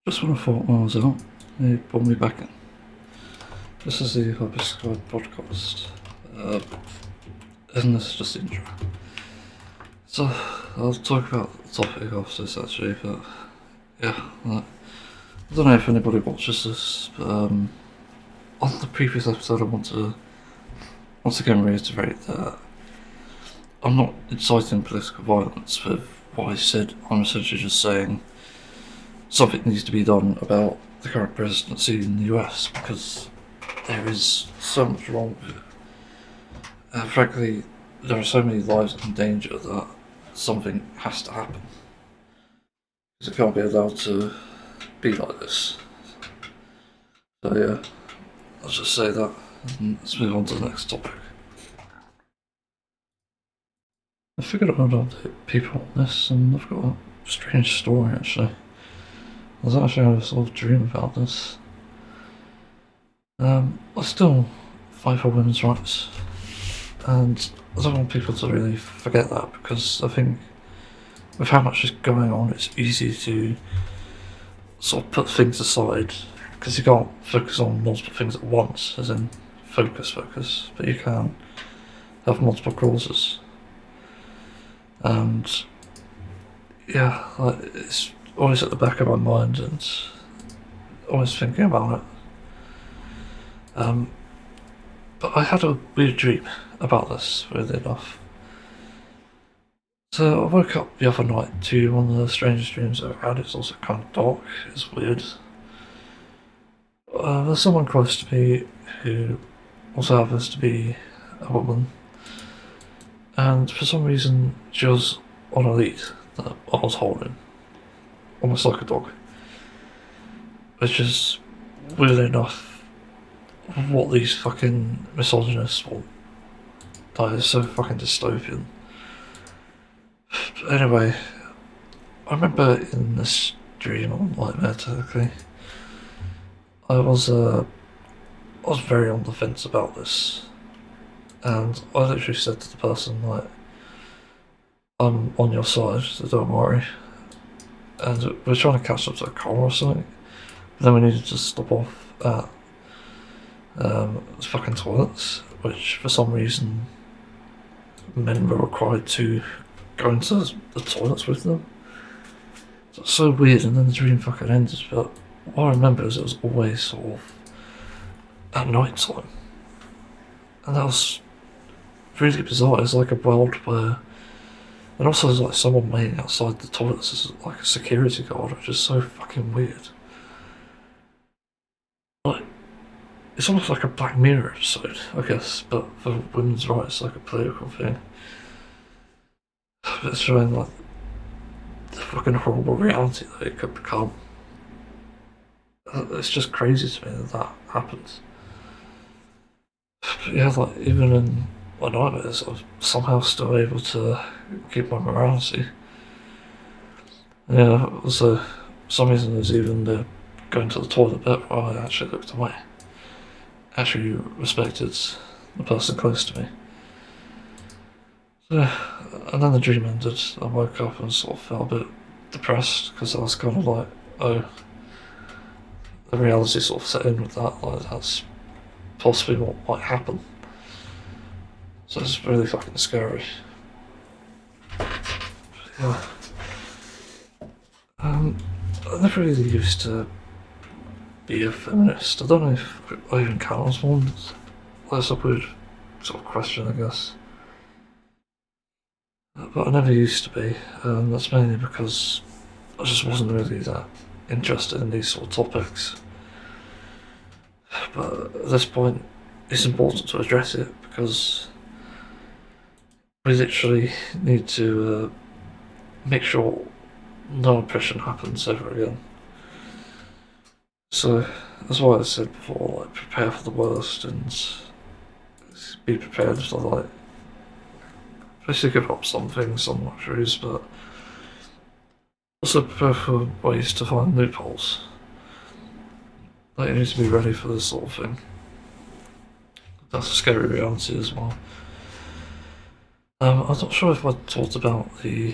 Just when I thought I was out, they pulled me back in. This is the HYPERSKY podcast, and this is just the intro. So, I'll talk about the topic after this actually, but yeah, I don't know if anybody watches this, but on the previous episode I want to once again reiterate that I'm not inciting political violence with what I said. I'm essentially just saying something needs to be done about the current presidency in the US because there is so much wrong with it. And frankly, there are so many lives in danger that something has to happen. Because it can't be allowed to be like this. So yeah, I'll just say that and let's move on to the next topic. I figured I'd update people on this, and I've got a strange story actually. I was actually having a sort of dream about this. I still fight for women's rights, and I don't want people to really forget that because I think with how much is going on, it's easy to sort of put things aside because you can't focus on multiple things at once, as in focus, but you can have multiple causes. And yeah, like, it's always at the back of my mind and always thinking about it. But I had a weird dream about this, weirdly enough. So I woke up the other night to one of the strangest dreams I've had. It's also kind of dark, it's weird. There's someone close to me who also happens to be a woman, and for some reason she was on a lead that I was holding, almost like a dog, which is weirdly enough what these fucking misogynists want. That is so fucking dystopian. But anyway, I remember in this dream or nightmare technically, I was very on the fence about this, and I literally said to the person like, I'm on your side, so don't worry. And we're trying to catch up to a car or something, but then we needed to stop off at fucking toilets, which for some reason men were required to go into the toilets with them. So it's so weird, and then the dream fucking ended, but what I remember is it was always sort of at night time. And that was really bizarre. It's like a world where, and also there's like someone waiting outside the toilets as like a security guard, which is so fucking weird. Like, it's almost like a Black Mirror episode, I guess, but for women's rights, like a political thing. But it's showing like the fucking horrible reality that it could become. It's just crazy to me that happens. But yeah, like even in my nightmares, I'm somehow still able to keep my morality. And yeah, also for some reason there's even the going to the toilet bit where I actually looked away. Actually respected the person close to me. So, and then the dream ended. I woke up and sort of felt a bit depressed because I was kind of like, oh, the reality sort of set in with that. Like that's possibly what might happen. So it's really fucking scary. Yeah. I never really used to be a feminist. I don't know if I even count as one. That's a weird sort of question, I guess. But I never used to be. That's mainly because I just wasn't really that interested in these sort of topics. But at this point, it's important to address it because we literally need to make sure no oppression happens ever again. So that's why I said before, like, prepare for the worst and be prepared to like basically give up some things, some luxuries, but also prepare for ways to find loopholes. Like you need to be ready for this sort of thing. That's a scary reality as well. I'm not sure if I talked about the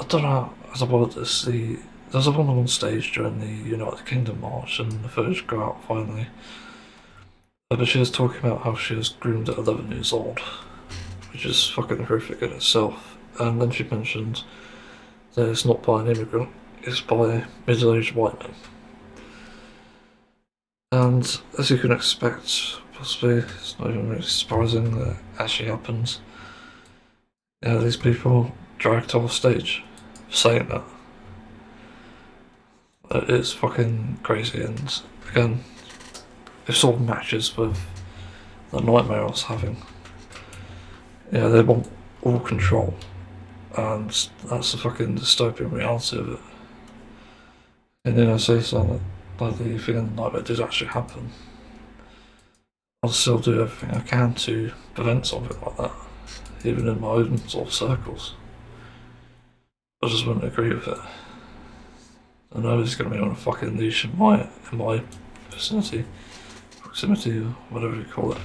don't know how to word this. There's a woman on stage during the United Kingdom March, and the footage got out finally. But she was talking about how she was groomed at 11 years old, which is fucking horrific in itself. And then she mentioned that it's not by an immigrant, it's by middle-aged white men. And as you can expect, possibly it's not even really surprising that it actually happens. Yeah, these people dragged off stage for saying that. It's fucking crazy, and again, it sort of matches with the nightmare I was having. Yeah, they want all control, and that's the fucking dystopian reality of it. And then I say something like the thing in the nightmare did actually happen. I'll still do everything I can to prevent something like that, even in my own sort of circles. I just wouldn't agree with it. I know he's going to be on a fucking leash in my vicinity, proximity, or whatever you call it.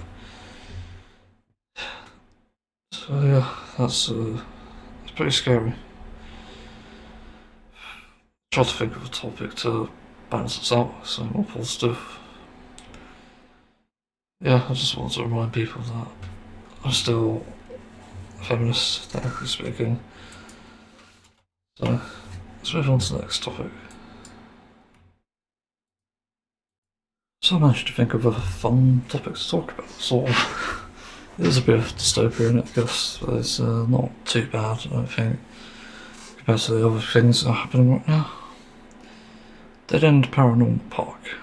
So yeah, that's pretty scary. Try to think of a topic to balance this out, so more positive. Yeah, I just want to remind people that I'm still a feminist, technically speaking. So let's move on to the next topic. So I managed to think of a fun topic to talk about, sort of. There's a bit of dystopia in it, I guess, but it's not too bad, I don't think, compared to the other things that are happening right now. Dead End Paranormal Park.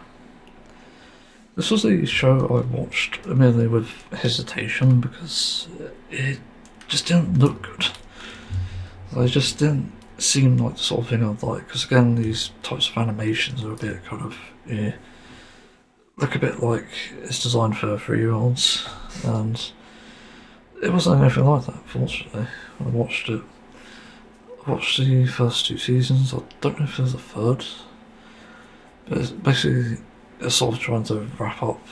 This was a show I watched merely with hesitation because it just didn't look good. It just didn't seem like the sort of thing I'd like, because again, these types of animations are a bit kind of, look a bit like it's designed for 3-year-olds, and it wasn't anything like that, fortunately. I watched it. I watched the first 2 seasons. I don't know if there's a third, but it's basically it's sort of trying to wrap up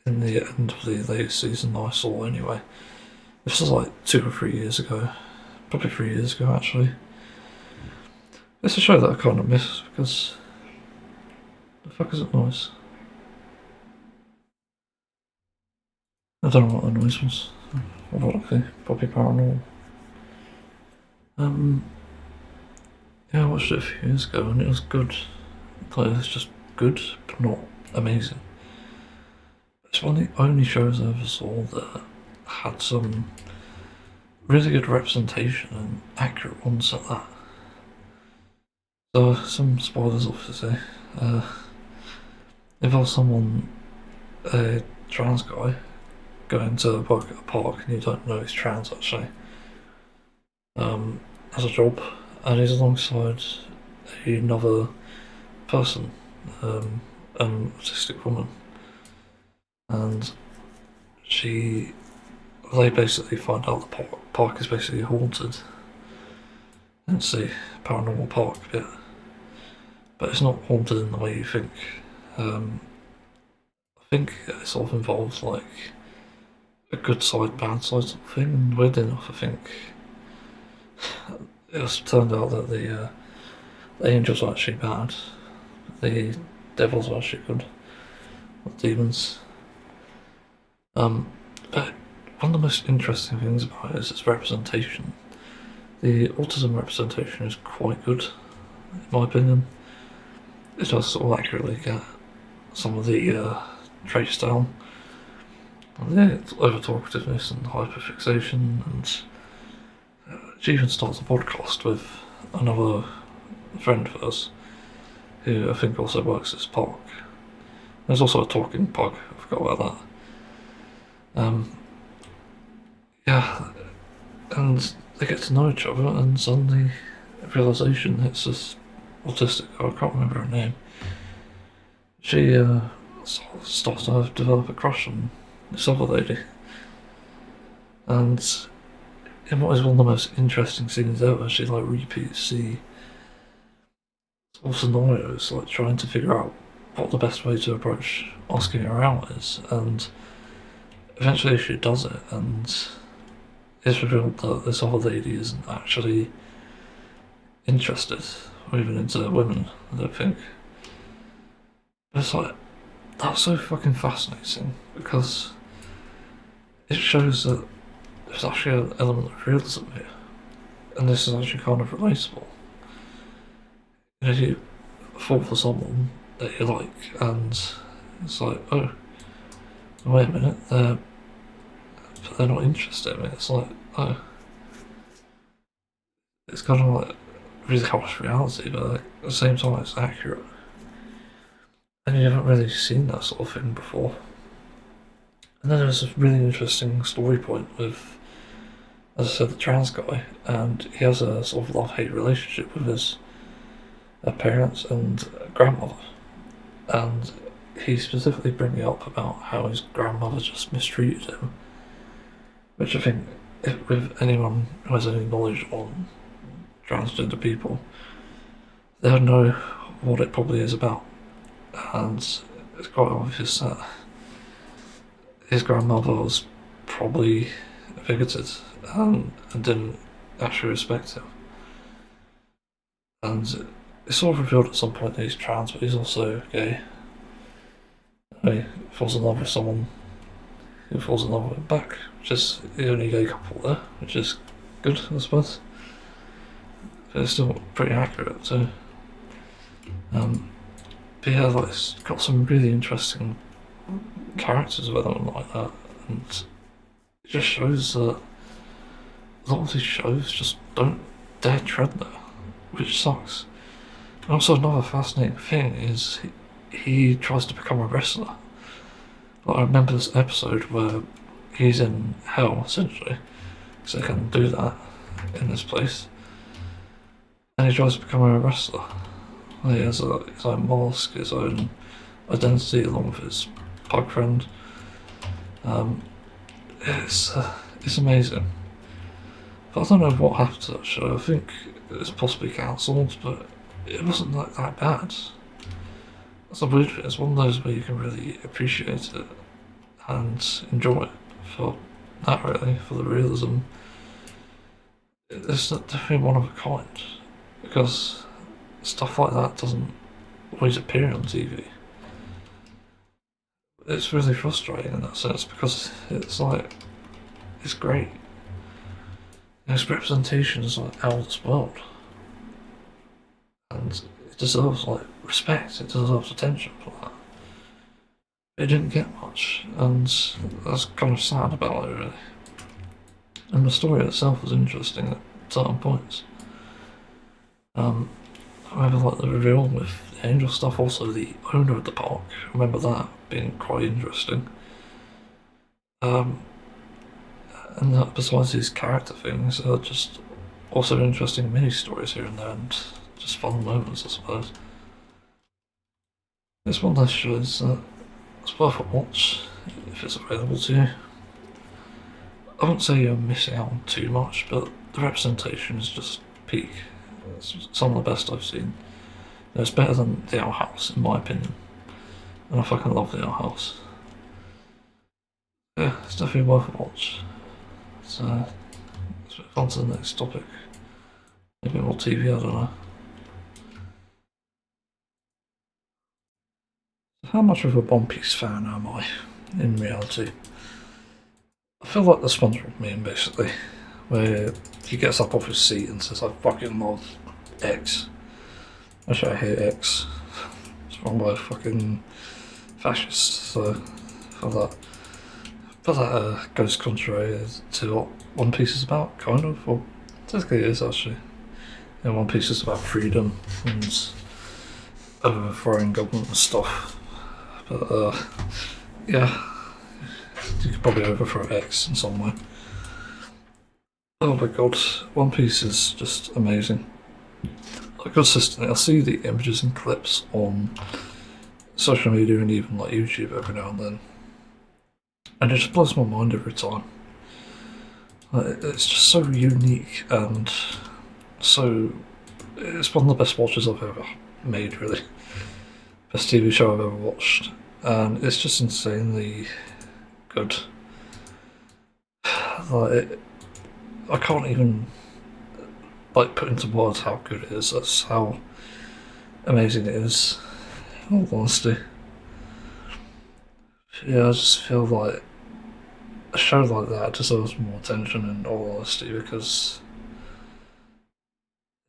in the end of the latest season that I saw anyway. This was like 2 or 3 years ago. Probably 3 years ago, actually. It's a show that I kind of miss because the fuck is it noise? I don't know what the noise was. Ironically, probably paranormal. Yeah, I watched it a few years ago and it was good. Like, it was just good, but not amazing. It's one of the only shows I ever saw that had some really good representation and accurate ones at that. So, some spoilers obviously. Involves someone, a trans guy, going to a park and you don't know he's trans actually. As a job, and he's alongside another person, an autistic woman, and they basically find out the park is basically haunted. And it's a paranormal park bit, but it's not haunted in the way you think. I think it sort of involves like a good side, bad side sort of thing, and weird enough, I think it was turned out that the angels were actually bad, the devils were actually good, or demons. But one of the most interesting things about it is its representation. The autism representation is quite good, in my opinion. It does sort of accurately get some of the traits down. And yeah, it's over-talkativeness and hyperfixation, and she even starts a podcast with another friend of hers, who I think also works at this park. There's also a talking pug, I forgot about that. Yeah, and they get to know each other, and suddenly a realisation hits this autistic girl, I can't remember her name. She starts to develop a crush on this other lady. And in what is one of the most interesting scenes ever, she like repeats the sort of scenarios, like trying to figure out what the best way to approach asking her out is, and eventually she does it, and it's revealed that this other lady isn't actually interested or even into women, I don't think. But it's like, that's so fucking fascinating because it shows that there's actually an element of realism here. And this is actually kind of relatable. You know, you fall for someone that you like, and it's like, oh, wait a minute, they're not interested in me. It's like, oh, it's kind of like really harsh reality, but like, at the same time, it's accurate. And you haven't really seen that sort of thing before. And then there's a really interesting story point with, as I said, the trans guy, and he has a sort of love-hate relationship with his parents and grandmother. And he's specifically bringing up about how his grandmother just mistreated him, which I think, if, with anyone who has any knowledge on transgender people, they'll know what it probably is about. And it's quite obvious that his grandmother was probably bigoted and didn't actually respect him. And it's sort of revealed at some point that he's trans, but he's also gay. He falls in love with someone who falls in love with him back, which is the only gay couple there, which is good, I suppose. But it's still pretty accurate too. But yeah, like, it's got some really interesting characters with them like that, and it just shows that a lot of these shows just don't dare tread there, which sucks. And also another fascinating thing is he tries to become a wrestler. Like, I remember this episode where he's in hell, essentially, because they can do that in this place, and he tries to become a wrestler. Like, he has his own mask, his own identity, along with his pug friend. It's amazing. But I don't know what happened to that show. I think it's possibly cancelled, but it wasn't like that bad. That's a weird thing. It's one of those where you can really appreciate it and enjoy it for that, really, for the realism. It's definitely one of a kind, because stuff like that doesn't always appear on TV. It's really frustrating in that sense, because it's like, it's great. Its representation is like out of this world. And it deserves like respect, it deserves attention for that. It didn't get much, and that's kind of sad about it, really. And the story itself was interesting at certain points. I remember like the reveal with the angel stuff, also the owner of the park. I remember that being quite interesting. And that, besides these character things, are just also interesting mini stories here and there, and just fun moments, I suppose. It's one of those shows that it's worth a watch if it's available to you. I wouldn't say you're missing out on too much, but the representation is just peak. It's some of the best I've seen. It's better than The Owl House, in my opinion. And I fucking love The Owl House. Yeah, it's definitely worth a watch. So, let's move on to the next topic. Maybe more TV, I don't know. How much of a One Piece fan am I, in reality? I feel like the SpongeBob meme, basically, where he gets up off his seat and says, I fucking love X. Actually, I hate X. It's run by a fucking fascist, so that goes contrary to what One Piece is about, kind of. Well, technically it is, actually. And One Piece is about freedom and overthrowing government and stuff. But, yeah, you could probably overthrow X in some way. Oh my god, One Piece is just amazing. Like, consistently, I'll see the images and clips on social media and even like YouTube every now and then, and it just blows my mind every time. Like, it's just so unique, and so it's one of the best watches I've ever made, really. Best TV show I've ever watched, and it's just insanely good. Like, I can't even like put into words how good it is. That's how amazing it is. In all honesty, yeah, I just feel like a show like that deserves more attention. In all honesty, because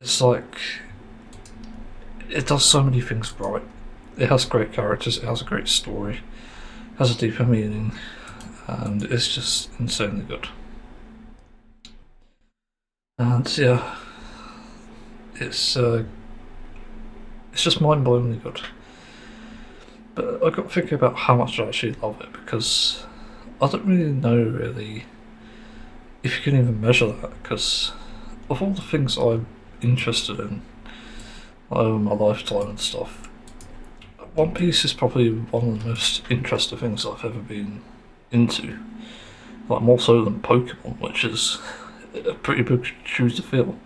it's like it does so many things right. It has great characters. It has a great story. It has a deeper meaning, and it's just insanely good. And yeah, it's just mind-blowingly good. But I got thinking about how much I actually love it, because I don't really know if you can even measure that, because of all the things I'm interested in over my lifetime and stuff, One Piece is probably one of the most interesting things I've ever been into. Like, more so than Pokemon, which is a pretty big shoe to fill.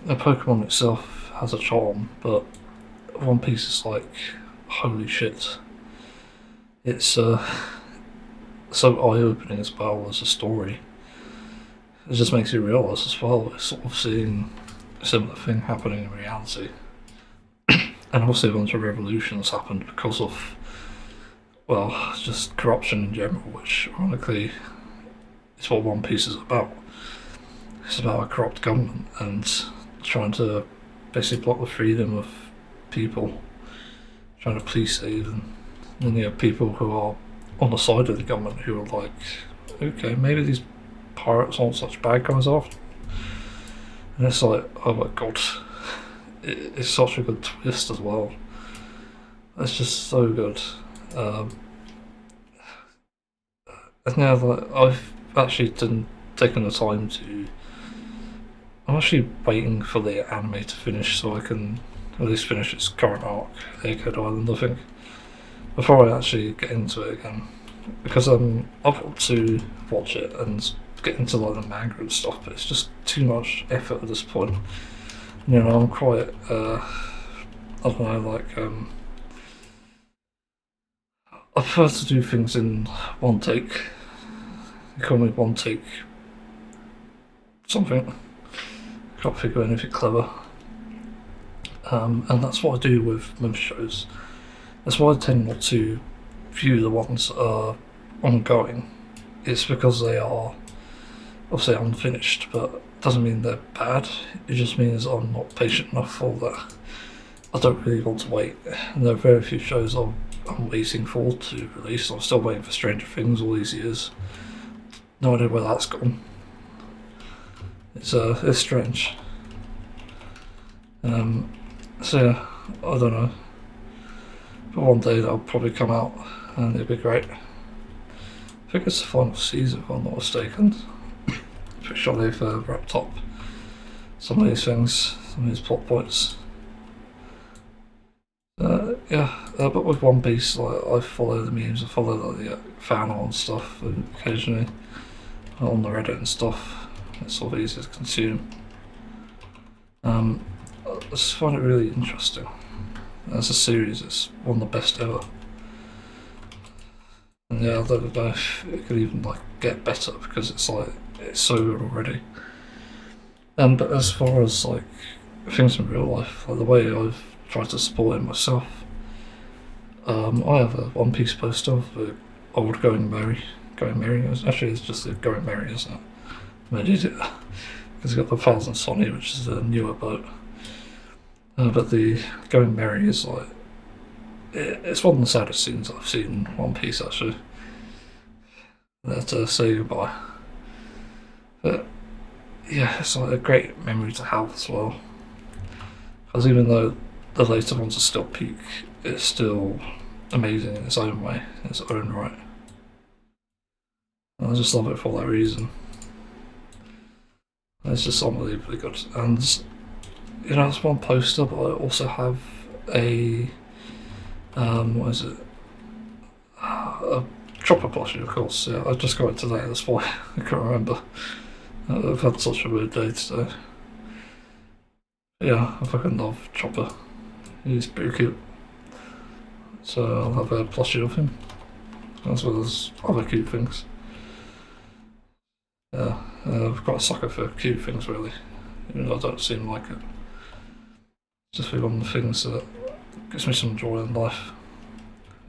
The Pokemon itself has a charm, but One Piece is like, holy shit. It's so eye-opening as well as a story. It just makes you realise as well, it's sort of seeing a similar thing happening in reality. And obviously a bunch of revolutions happened because of, well, just corruption in general, which ironically is what One Piece is about. It's about a corrupt government and trying to basically block the freedom of people, trying to police state, and then you have people who are on the side of the government who are like, okay, maybe these pirates aren't such bad guys after. And it's like, oh my god, it's such a good twist as well. It's just so good. And yeah, like, I've actually taken the time to. I'm actually waiting for the anime to finish so I can at least finish its current arc, Egghead Island, I think, before I actually get into it again. Because I want to watch it and get into like the manga and stuff, but it's just too much effort at this point. You know, I'm quite, I don't know, like, I prefer to do things in one take. You call me one take something. I can't think of anything clever. And that's what I do with most shows. That's why I tend not to view the ones that are ongoing. It's because they are obviously unfinished, but it doesn't mean they're bad. It just means I'm not patient enough for that. I don't really want to wait. And there are very few shows I'm waiting for to release. I'm still waiting for Stranger Things all these years. No idea where that's gone. It's strange. So yeah, I don't know. But one day that'll probably come out and it'll be great. I think it's the final season if I'm not mistaken. Pretty sure they've wrapped up some of these things, some of these plot points. But with One Piece, like, I follow the memes, I follow like, the fan art and stuff, and occasionally on the Reddit and stuff. It's sort of easy to consume. I just find it really interesting. As a series, it's one of the best ever. And yeah, I don't know if it could even like get better because it's so good already. But as far as like things in real life, like the way I've tried to support it myself, I have a One Piece poster of the old Going Merry. Actually, it's just the Going Merry, isn't it? I did it because it's got the Thousand Sonny, which is a newer boat. But the Going Merry is like, it's one of the saddest scenes I've seen in One Piece actually. They have to say goodbye. But yeah, it's like a great memory to have as well. Because even though the later ones are still peak, it's still amazing in its own way, in its own right. And I just love it for that reason. It's just unbelievably good. And you know, it's one poster, but I also have a what is it? A Chopper plushie, of course. Yeah, I just got it today. That's why I can't remember. I've had such a weird day today. Yeah, I fucking love Chopper. He's pretty cute. So I'll have a plushie of him, as well as other cute things. Yeah, I've got a sucker for cute things, really. even though I don't seem like it. It's just one of the things that gives me some joy in life.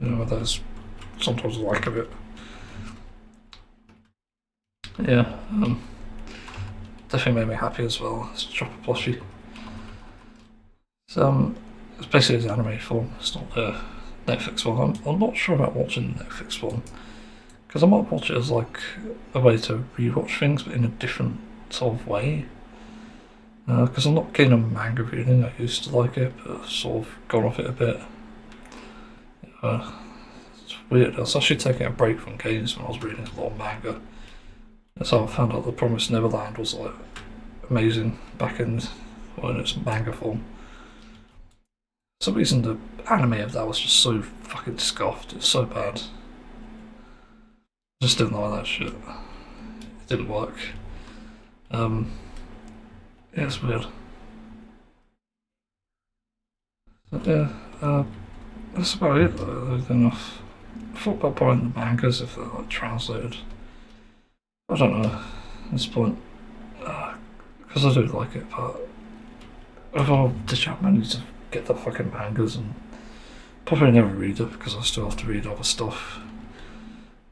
You know, there's sometimes a lack of it. Yeah, definitely made me happy as well. It's a Chopper plushie. It's basically an anime film. It's not a Netflix one. I'm not sure about watching the Netflix one because I might watch it as like a way to rewatch things, but in a different sort of way. Because I'm not keen on manga reading. I used to like it, but I've sort of gone off it a bit. It's weird. I was actually taking a break from games when I was reading a lot of manga. That's how I found out The Promised Neverland was like amazing back in when it's manga form. For some reason the anime of that was just so fucking scuffed. It's so bad. I just didn't like that shit. It didn't work. Yeah, it's weird. But yeah, that's about it though. I thought about buying the mangas if they're like translated. I don't know at this point. Because I do like it, but if I'll ditch out money to get the fucking mangas and probably never read it because I still have to read other stuff.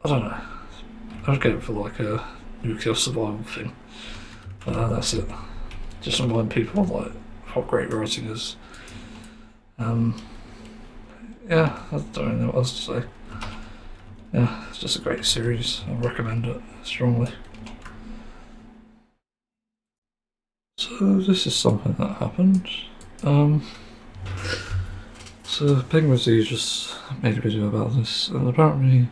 I don't know. I would get it for like a nuclear survival thing. That's it. Just remind people like how great writing is. Yeah, I don't really know what else to say. Yeah, it's just a great series. I recommend it strongly. So this is something that happened. So Penguin Z just made a video about this, and apparently,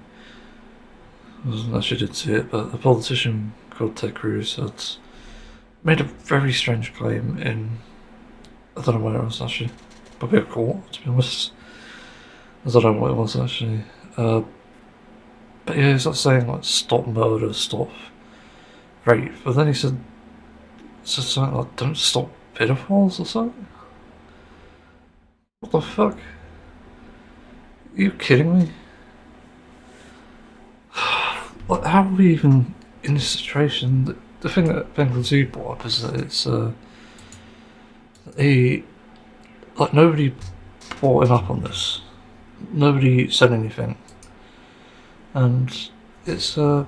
I actually did see it, but a politician called Ted Cruz had made a very strange claim in, I don't know where it was actually, probably a court to be honest. I don't know what it was actually. But yeah, he's not saying like stop murder, stop rape, but then he said something like don't stop pedophiles or something. What the fuck? Are you kidding me? Like, how are we even in this situation? The thing that Bengal Zoo brought up is that it's nobody brought him up on this. Nobody said anything, and it's so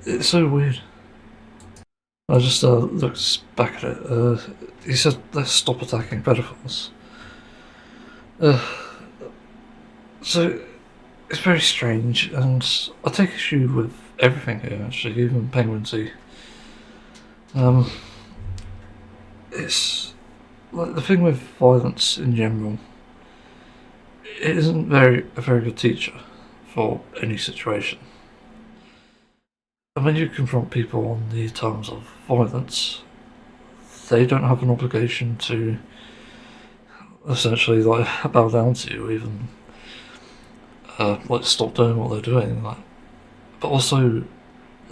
weird. I just looked back at it. He said, "Let's stop attacking pedophiles." So it's very strange, and I take issue with everything here. Actually, even Penguin Z. It's like the thing with violence in general. It isn't a very good teacher for any situation. And when you confront people on the terms of violence, they don't have an obligation to essentially like bow down to you, even like stop doing what they're doing. Like, but also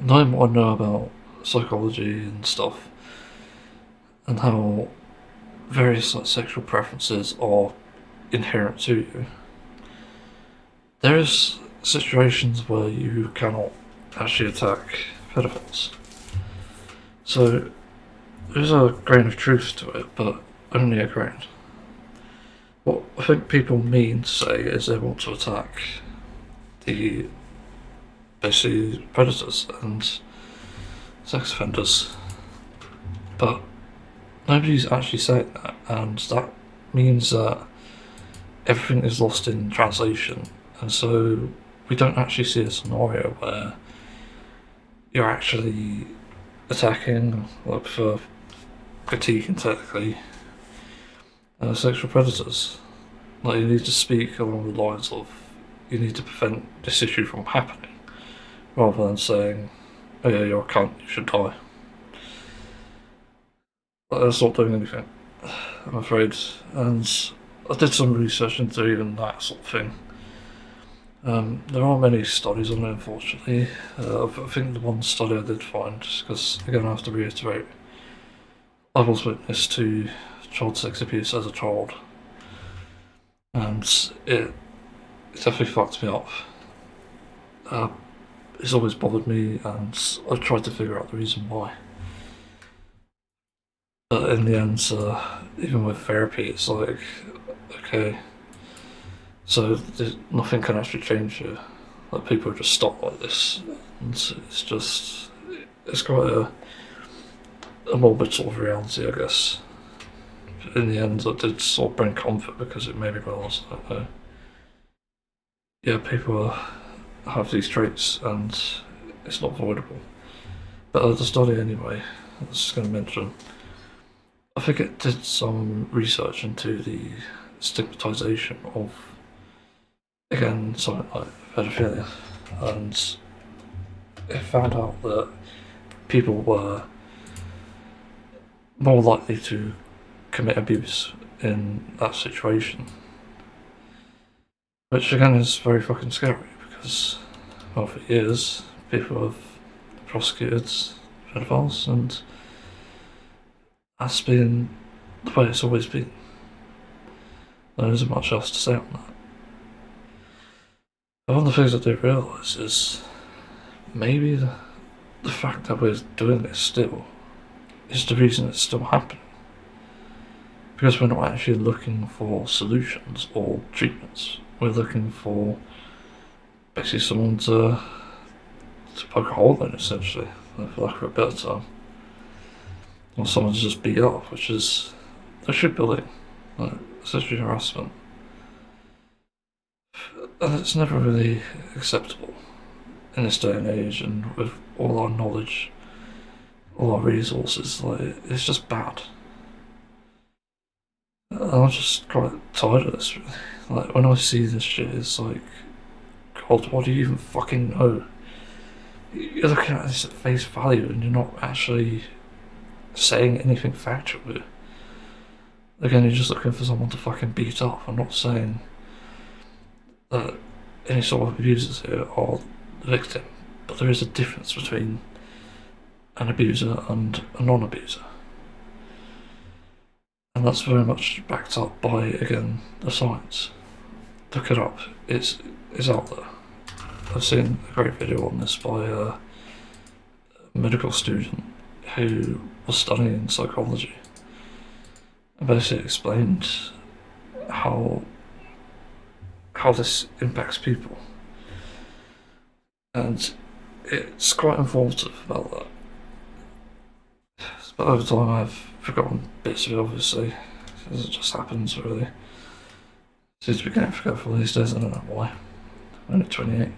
knowing what I know about psychology and stuff, and how various like sexual preferences are inherent to you. There's situations where you cannot actually attack pedophiles. So there's a grain of truth to it, but only a grain. What I think people mean to say is they want to attack the basically predators and sex offenders. But nobody's actually saying that, and that means that everything is lost in translation, and so we don't actually see a scenario where you're actually attacking, like for critiquing technically, sexual predators. Like, you need to speak along the lines of you need to prevent this issue from happening, rather than saying, "Oh yeah, you're a cunt, you should die." But that's not doing anything, I'm afraid. And I did some research into even that sort of thing. There aren't many studies on it, unfortunately. I think the one study I did find, because again I have to reiterate, I was witness to child sex abuse as a child, and it definitely fucked me up. It's always bothered me, and I've tried to figure out the reason why. But in the end, even with therapy, it's like, okay, so nothing can actually change you. Like people just stop like this, and it's quite a morbid sort of reality, I guess. But in the end, it did sort of bring comfort because it made me realise that yeah, people have these traits and it's not avoidable. But the study anyway, I was just going to mention, I think it did some research into the stigmatization of, again, something like pedophilia, and it found out that people were more likely to commit abuse in that situation, which again is very fucking scary because, well, for years people have prosecuted pedophiles, and that's been the way it's always been. There isn't much else to say on that. But one of the things I do realise is maybe the fact that we're doing this still is the reason it's still happening. Because we're not actually looking for solutions or treatments. We're looking for basically someone to poke a hole in, essentially, for lack of a better term. Or someone to just beat up, which is actually bullying, like essentially harassment. And it's never really acceptable in this day and age, and with all our knowledge, all our resources, like, it's just bad. And I'm just quite tired of this, really. Like, when I see this shit, it's like, God, what do you even fucking know? You're looking at this at face value and you're not actually saying anything factual. Again, you're just looking for someone to fucking beat up. I'm not saying that any sort of abusers here are the victim, but there is a difference between an abuser and a non-abuser. And that's very much backed up by, again, the science. Look it up. It's out there. I've seen a great video on this by a medical student who was studying psychology and basically explained how this impacts people, and it's quite informative about that. But over time I've forgotten bits of it, obviously, as it just happens, really. It seems to be getting forgetful these days, I don't know why. I'm only 28.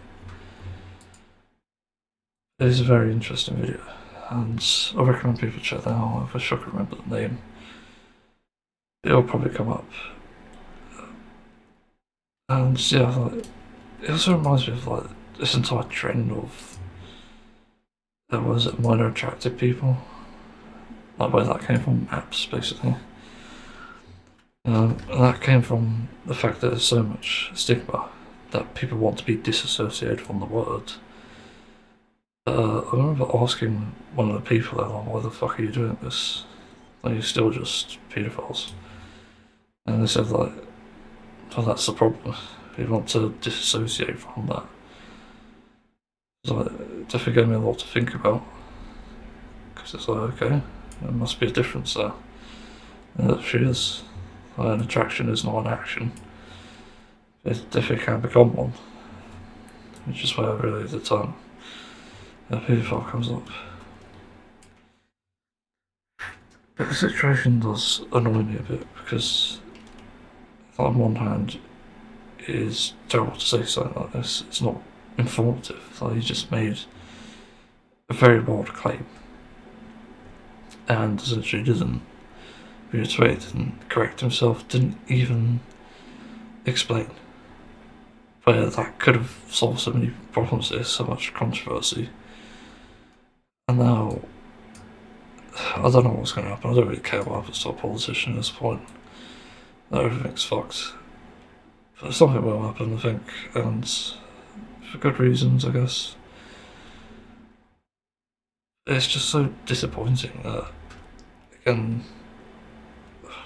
It is a very interesting video, and I recommend people check that out. I wish I could remember the name. It'll probably come up. And yeah, like, it also reminds me of like this entire trend of was it minor attracted people, like where that came from, apps basically. And that came from the fact that there's so much stigma that people want to be disassociated from the word. I remember asking one of the people there, like, why the fuck are you doing this? Like, you're still just paedophiles. And they said, like, well, that's the problem. We want to disassociate from that. So it definitely gave me a lot to think about. Because it's like, okay, there must be a difference there. And there actually is. An attraction is not an action. It definitely can become one. Which is where really the term paedophile comes up. But the situation does annoy me a bit because on one hand it is terrible to say something like this. It's not informative. Like, he just made a very bold claim and essentially didn't reiterate, didn't correct himself, didn't even explain where that could have solved so many problems. There's so much controversy, and now I don't know what's going to happen. I don't really care what happens to a politician at this point. That everything's fucked. But something will happen, I think, and for good reasons, I guess. It's just so disappointing that, again,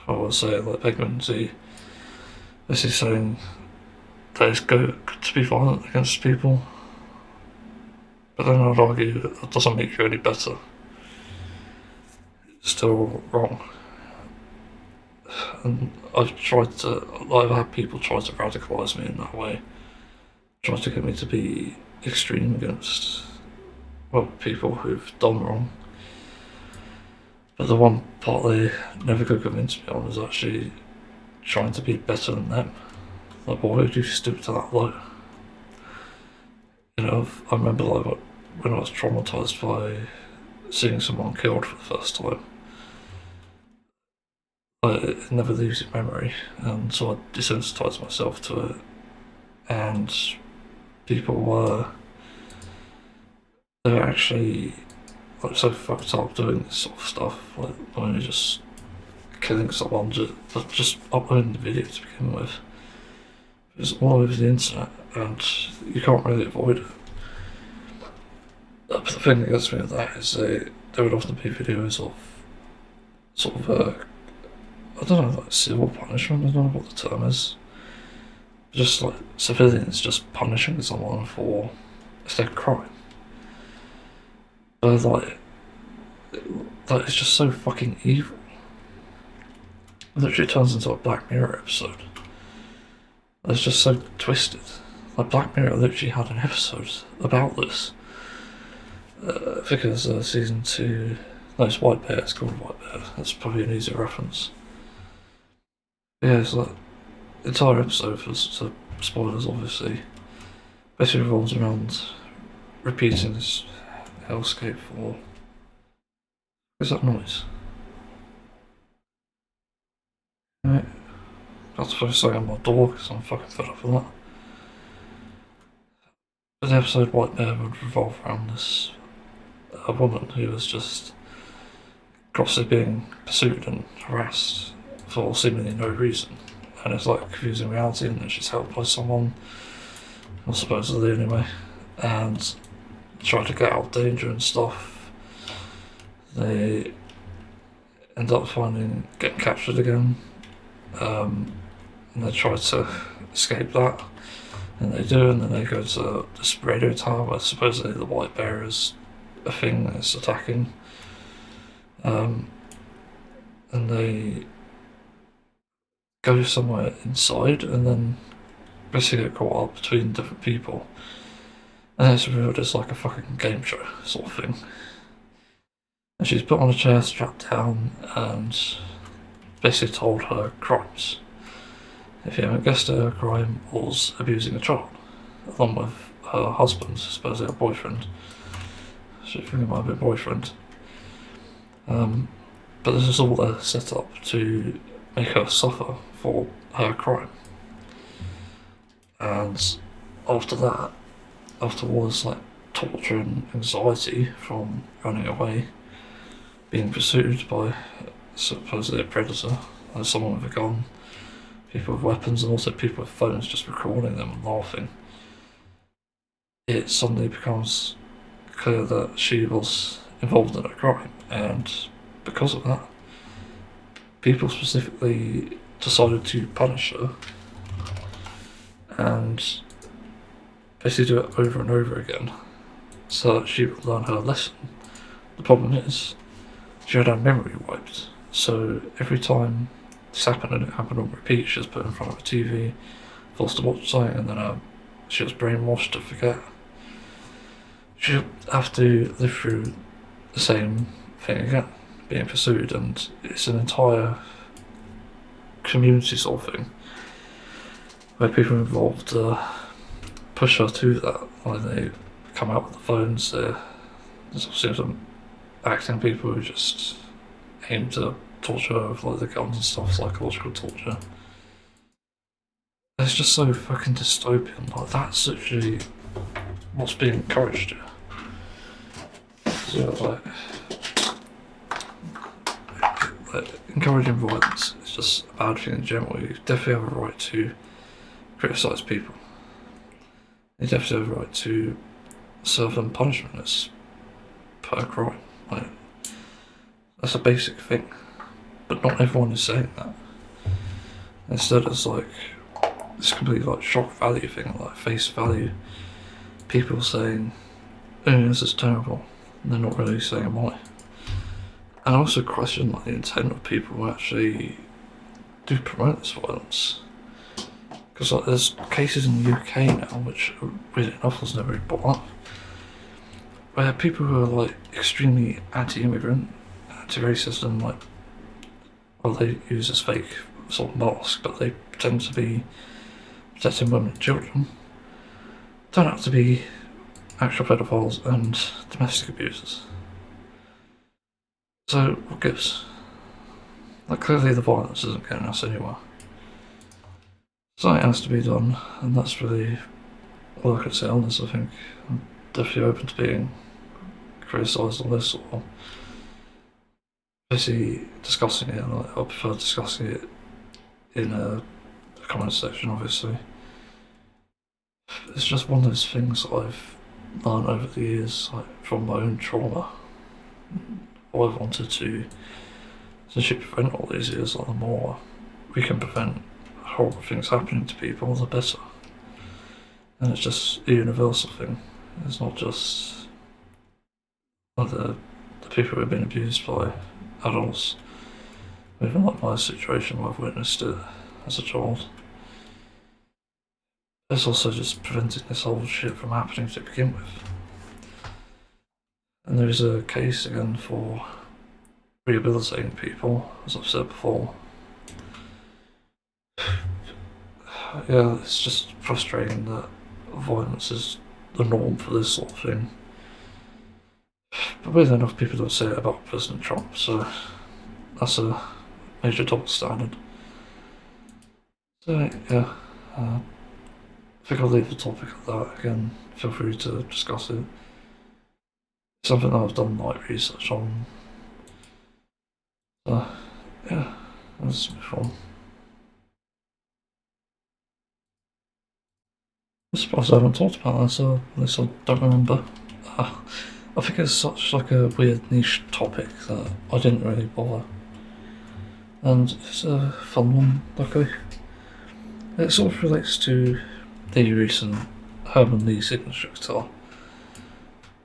I would say, like, pregnancy, this is saying that it's good to be violent against people, but then I'd argue that doesn't make you any better. still wrong. And I've had people try to radicalise me in that way, try to get me to be extreme against, well, people who've done wrong. But the one part they never could convince me on is actually trying to be better than them. Like, why would you stoop to that low? You know, I remember like when I was traumatised by seeing someone killed for the first time. It never leaves your memory, and so I desensitised myself to it. And people they were actually like so fucked up doing this sort of stuff, like not only just killing someone, but just uploading the video to begin with. It's all over the internet, and you can't really avoid it. But the thing that gets me with that is there would often be videos of sort of I don't know, like civil punishment. I don't know what the term is. Just like civilians just punishing someone for their crime. But like it's just so fucking evil. It literally turns into a Black Mirror episode. It's just so twisted. Like Black Mirror literally had an episode about this. I think it was season 2. No, it's White Bear. It's called White Bear. That's probably an easier reference. Yeah, it's like the entire episode, for spoilers obviously, basically revolves around repeating this hellscape for. What's that noise? Right. That's supposed to say on my door because I'm fucking fed up with that. But the episode White Bear would revolve around this a woman who was just constantly being pursued and harassed for seemingly no reason. And it's like confusing reality, and then she's helped by someone, or supposedly anyway, and try to get out of danger and stuff. They end up getting captured again, and they try to escape that, and they do, and then they go to this radio tower where supposedly the White Bear is a thing that's attacking, and they go somewhere inside and then basically get caught up between different people, and it's revealed as like a fucking game show sort of thing. And she's put on a chair, strapped down, and basically told her crimes. If you haven't guessed, her crime was abusing a child, along with her husband, supposedly her boyfriend. She think it might have been boyfriend. But this is all set up to make her suffer for her crime. And after all this like torture and anxiety from running away, being pursued by supposedly a predator, like someone with a gun, people with weapons, and also people with phones just recording them and laughing, it suddenly becomes clear that she was involved in a crime, and because of that, people specifically decided to punish her and basically do it over and over again so that she would learn her lesson. The problem is, she had her memory wiped, so every time this happened, and it happened on repeat, she was put in front of a TV, forced to watch something, and then she was brainwashed to forget. She'd have to live through the same thing again, being pursued, and it's an entire community sort of thing where people involved push her to that. Like they come out with the phones, there's obviously some acting people who just aim to torture her with like the guns and stuff, psychological torture. It's just so fucking dystopian. Like that's literally what's being encouraged here. So like encouraging violence is just a bad thing in general. You definitely have a right to criticise people. You definitely have a right to serve them punishment as per crime. Like that's a basic thing. But not everyone is saying that. Instead it's like this complete like shock value thing, like face value. People saying, oh, this is terrible, and they're not really saying why. And I also question like the intent of people who actually do promote this violence. Because like, there's cases in the UK now, which weirdly enough was never really brought up, where people who are like extremely anti-immigrant, anti-racist, and like, well, they use this fake sort of mask, but they pretend to be protecting women and children, turn out to be actual pedophiles and domestic abusers. So what gives? Like clearly the violence isn't getting us anywhere. Something has to be done, and that's really all I can say on this. I think I'm definitely open to being criticised on this, or basically discussing it. And I prefer discussing it in a comment section, obviously. It's just one of those things that I've learned over the years, like from my own trauma. All I've wanted to essentially prevent all these years, like the more we can prevent horrible things happening to people, the better. And it's just a universal thing. It's not just like the people who have been abused by adults. Even like my situation where I've witnessed it as a child. It's also just preventing this whole shit from happening to begin with. And there is a case again for rehabilitating people, as I've said before. Yeah, it's just frustrating that violence is the norm for this sort of thing. But weirdly enough, people don't say it about President Trump, so that's a major double standard. So yeah, I think I'll leave the topic at that. Again, feel free to discuss it. It's something that I've done light research on. So yeah, let's move on. I suppose I haven't talked about that, so at least I don't remember. I think it's such like a weird niche topic that I didn't really bother. And it's a fun one, luckily. It sort of relates to the recent Herman Lee signature guitar.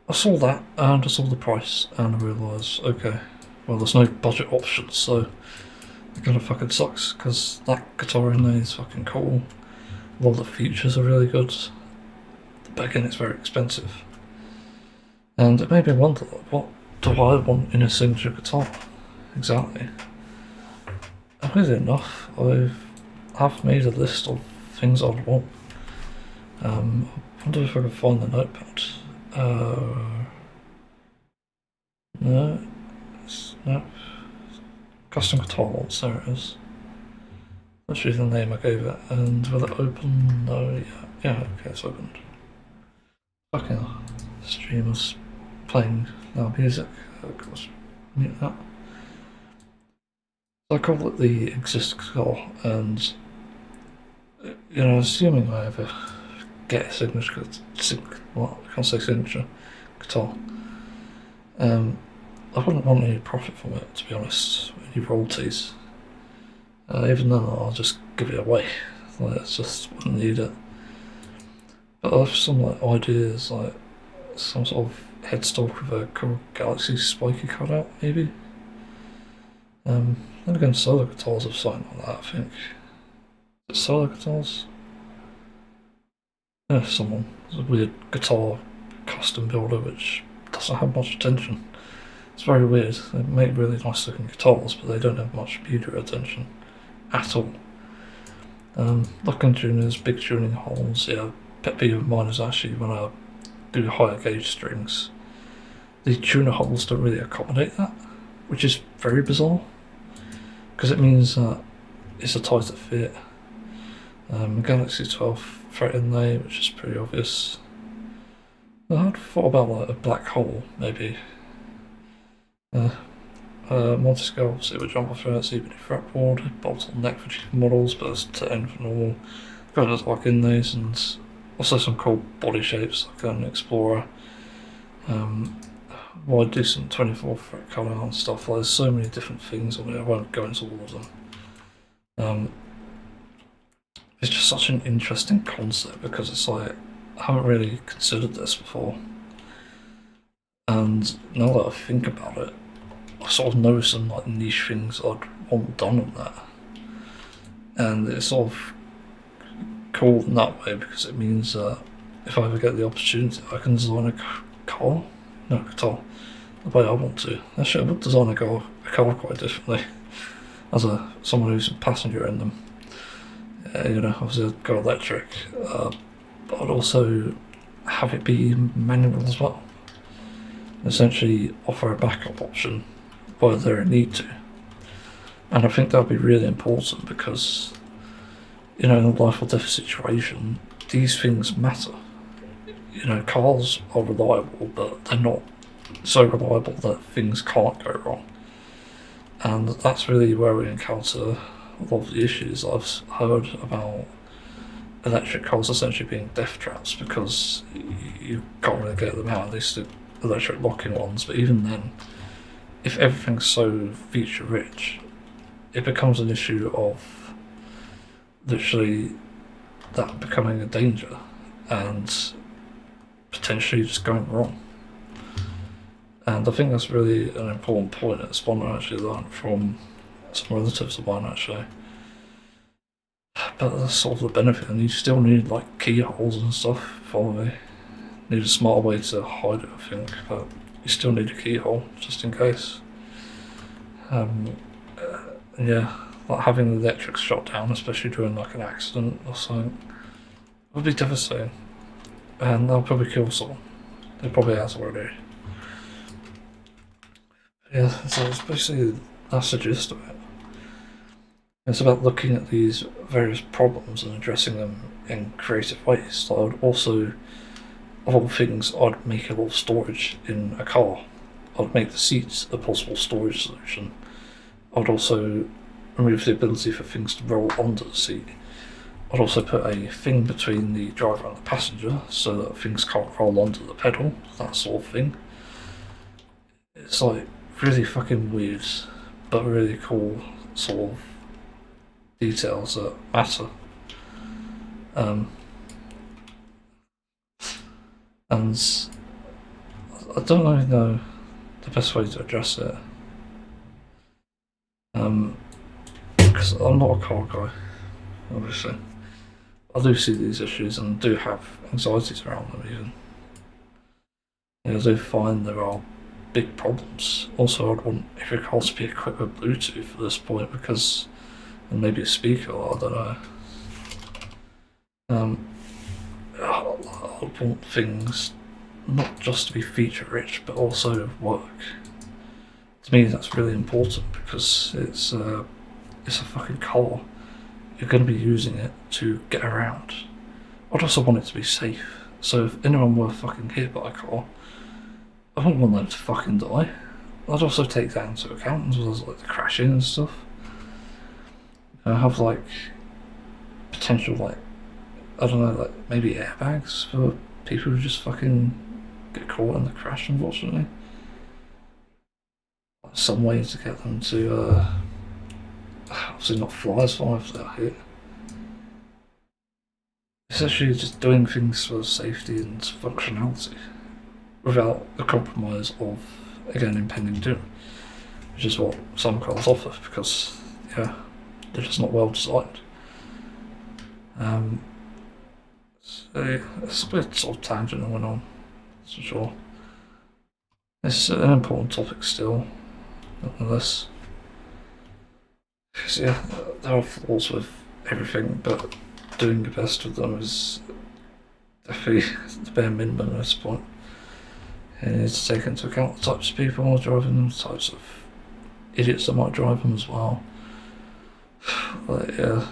I saw that and I saw the price and I realised, okay, well there's no budget options, so it kind of fucking sucks, because that guitar in there is fucking cool. A lot of the features are really good, but again it's very expensive. And it made me wonder, like, what do I want in a signature guitar? Exactly. And weirdly enough, I have made a list of things I'd want. I wonder if I can find the notepad. No, no. Custom guitar wants, there it is. That's the name I gave it. And will it open? No, yeah, okay, it's opened. Fucking hell. Streamers playing now music. Of course, mute that. So I call it the Exist guitar, and you know, assuming I ever get a signature, what I can't say signature guitar, I wouldn't want any profit from it, to be honest. Any royalties. Even then, I'll just give it away. Like, it's just wouldn't need it. But I have some like ideas, like some sort of headstock with a cool Galaxy spiky cutout, maybe. Then again, solo guitars have something like that, I think. Is it solo guitars? Yeah, someone. There's a weird guitar custom builder which doesn't have much attention. It's very weird. They make really nice looking guitars, but they don't have much media attention at all. Locking tuners, big tuning holes, yeah. Pet peeve of mine is actually when I do higher gauge strings, the tuner holes don't really accommodate that, which is very bizarre, because it means that it's a tighter fit. Galaxy 12 fret inlay, which is pretty obvious. I'd thought about like a black hole, maybe. Multi-scale silver jumper frets, even fretboard, bottleneck for cheaper models, but it's 10 for normal. Got those like inlays, and also some cool body shapes like an Explorer. Wide decent 24 fret colour and stuff. Like, there's so many different things on it, I won't go into all of them. It's just such an interesting concept, because it's like, I haven't really considered this before. And now that I think about it, sort of know some like niche things I'd want done on that, and it's sort of cool in that way because it means that if I ever get the opportunity, I can design a car, no guitar, the way I want to. Actually, I would design a car quite differently as someone who's a passenger in them. You know, obviously I'd go electric, but I'd also have it be manual as well. Essentially offer a backup option where there need to. And I think that would be really important because, you know, in a life or death situation, these things matter. You know, cars are reliable, but they're not so reliable that things can't go wrong. And that's really where we encounter a lot of the issues. I've heard about electric cars essentially being death traps because you can't really get them out, at least the electric locking ones. But even then, if everything's so feature rich, it becomes an issue of literally that becoming a danger and potentially just going wrong. And I think that's really an important point. It's one I actually learned from some relatives of mine actually. But that's sort of the benefit, and you still need like keyholes and stuff for me. Need a smart way to hide it, I think, but you still need a keyhole just in case. Yeah, like having the electrics shut down, especially during like an accident or something, would be devastating, and they'll probably kill someone. It probably has already. Yeah, so it's basically that's the gist of it. It's about looking at these various problems and addressing them in creative ways. So I would also, of all things, I'd make a lot of storage in a car. I'd make the seats a possible storage solution. I'd also remove the ability for things to roll onto the seat. I'd also put a thing between the driver and the passenger so that things can't roll onto the pedal, that sort of thing. It's like really fucking weird, but really cool sort of details that matter. And I don't really know the best way to address it. Because I'm not a car guy, obviously. I do see these issues and do have anxieties around them even. I do find there are big problems. Also, I'd want every car to be equipped with Bluetooth at this point because, and maybe a speaker, I don't know. I want things not just to be feature rich but also work. To me that's really important because it's a fucking car. You're going to be using it to get around. I'd also want it to be safe. So if anyone were fucking hit by a car, I wouldn't want them to fucking die. I'd also take that into account as well as like the crashing and stuff. I have like potential like, I don't know, like maybe airbags for people who just fucking get caught in the crash, unfortunately. Some way to get them to obviously not fly as far if they're hit. It's actually just doing things for safety and functionality without the compromise of, again, impending doom, which is what some cars offer because, yeah, they're just not well designed. So it's a bit sort of tangent that went on, that's for sure. It's an important topic still, nonetheless. Because, yeah, there are flaws with everything, but doing your best with them is definitely the bare minimum at this point. And you need to take into account the types of people driving them, the types of idiots that might drive them as well. But yeah,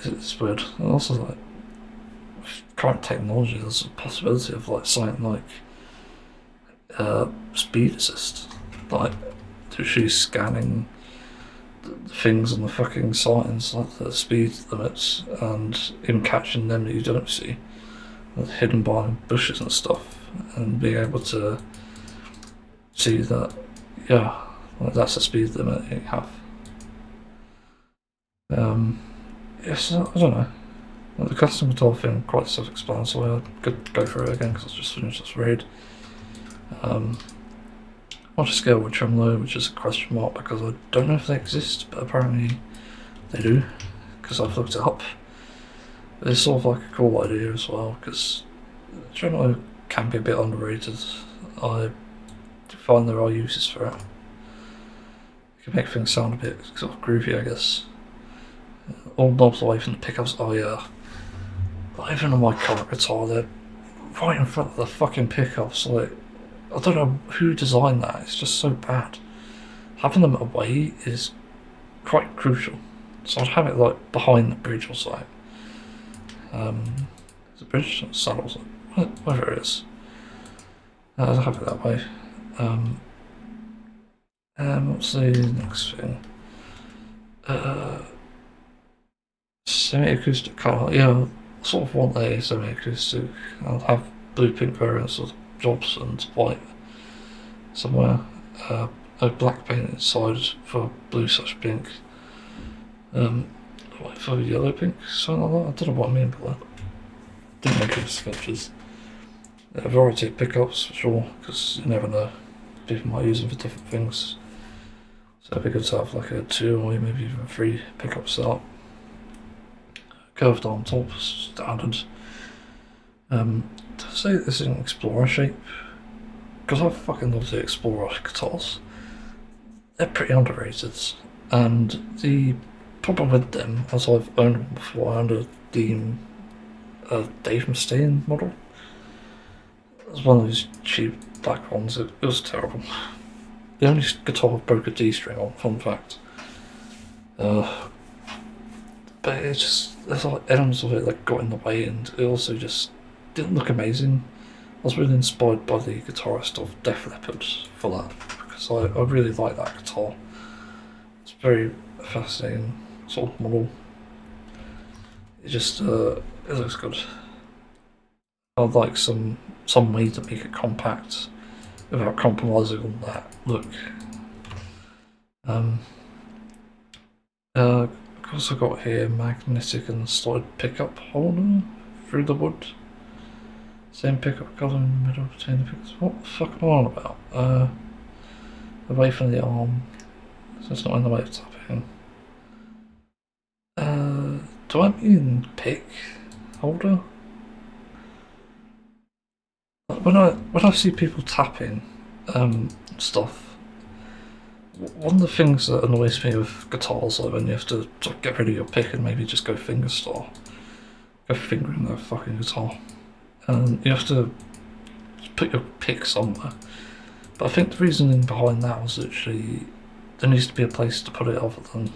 it's weird. And also, like, with current technology, there's a possibility of like something like speed assist, like literally scanning the things on the fucking signs, like the speed limits, and even catching them that you don't see, hidden behind bushes and stuff, and being able to see that, yeah, like that's the speed limit you have. Yes, I don't know. The custom control thing quite self-explanatory. I could go through it again because I just finished this raid. scale with tremolo, which is a question mark because I don't know if they exist, but apparently they do, because I've looked it up. But it's sort of like a cool idea as well, because tremolo can be a bit underrated. I find there are uses for it. It can make things sound a bit sort of groovy, I guess. All knobs away from the pickups. Oh yeah. Like, even on my current guitar, they're right in front of the fucking pickups. Like, I don't know who designed that. It's just so bad. Having them away is quite crucial. So I'd have it like behind the bridge or something. The bridge saddles, whatever it is. I'd have it that way. What's the next thing? Semi-acoustic car. Yeah, I sort of want a semi-acoustic. I'll have blue pink variants of jobs and white somewhere. A black paint inside for blue/pink. White for yellow pink, something like that. I don't know what I mean by that. Didn't make any sketches. A variety of pickups for sure, because you never know. People might use them for different things. So it'd be good to have like a 2 or maybe even 3 pickup setup. Curved arm top, standard. To say this is an Explorer shape, because I fucking love the Explorer guitars. They're pretty underrated, and the problem with them, as I've owned one before, I owned a Dave Mustaine model. It was one of those cheap black ones. It was terrible. The only guitar broke a D string on, fun fact. But it just, there's like elements of it that got in the way, and it also just didn't look amazing. I was really inspired by the guitarist of Def Leppard for that, because I really like that guitar. It's very fascinating sort of model. It just it looks good. I'd like some way to make it compact without compromising on that look. Of course, I got here magnetic and slide pickup holder through the wood. Same pickup colour in the middle between the pickups. What the fuck am I on about? Away from the arm, so it's not in the way of tapping. Do I mean pick holder? When I see people tapping stuff, one of the things that annoys me with guitars, like when you have to sort of get rid of your pick and maybe just go fingerstyle, go fingering the fucking guitar, and you have to put your pick somewhere. But I think the reasoning behind that was literally there needs to be a place to put it other than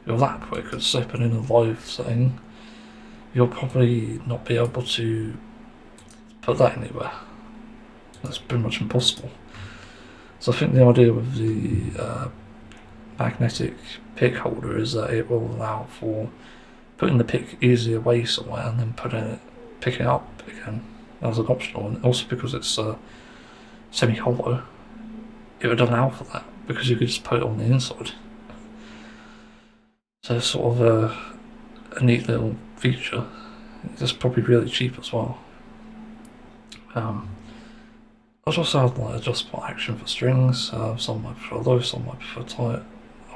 your lap, where it could open in a live setting. You'll probably not be able to put that anywhere. That's pretty much impossible. So I think the idea with the magnetic pick holder is that it will allow for putting the pick easily away somewhere and then picking it up again as an optional, and also because it's semi-hollow, it would allow for that because you could just put it on the inside. So it's sort of a neat little feature. It's probably really cheap as well. I'd also have like adjustable action for strings. Some might prefer low, some might prefer tight.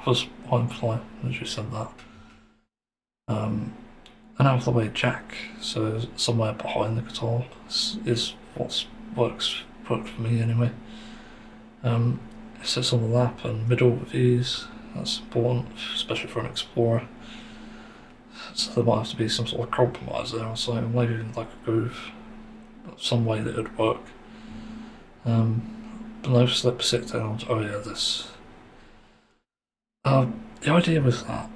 Others might fly, as you said that. An out of the way jack, so somewhere behind the guitar is what works for me anyway. It sits on the lap and middle with ease. That's important, especially for an Explorer. So there might have to be some sort of compromise there or something, maybe even like a groove, some way that it would work. But no slip, sit down. Oh yeah, this. The idea with that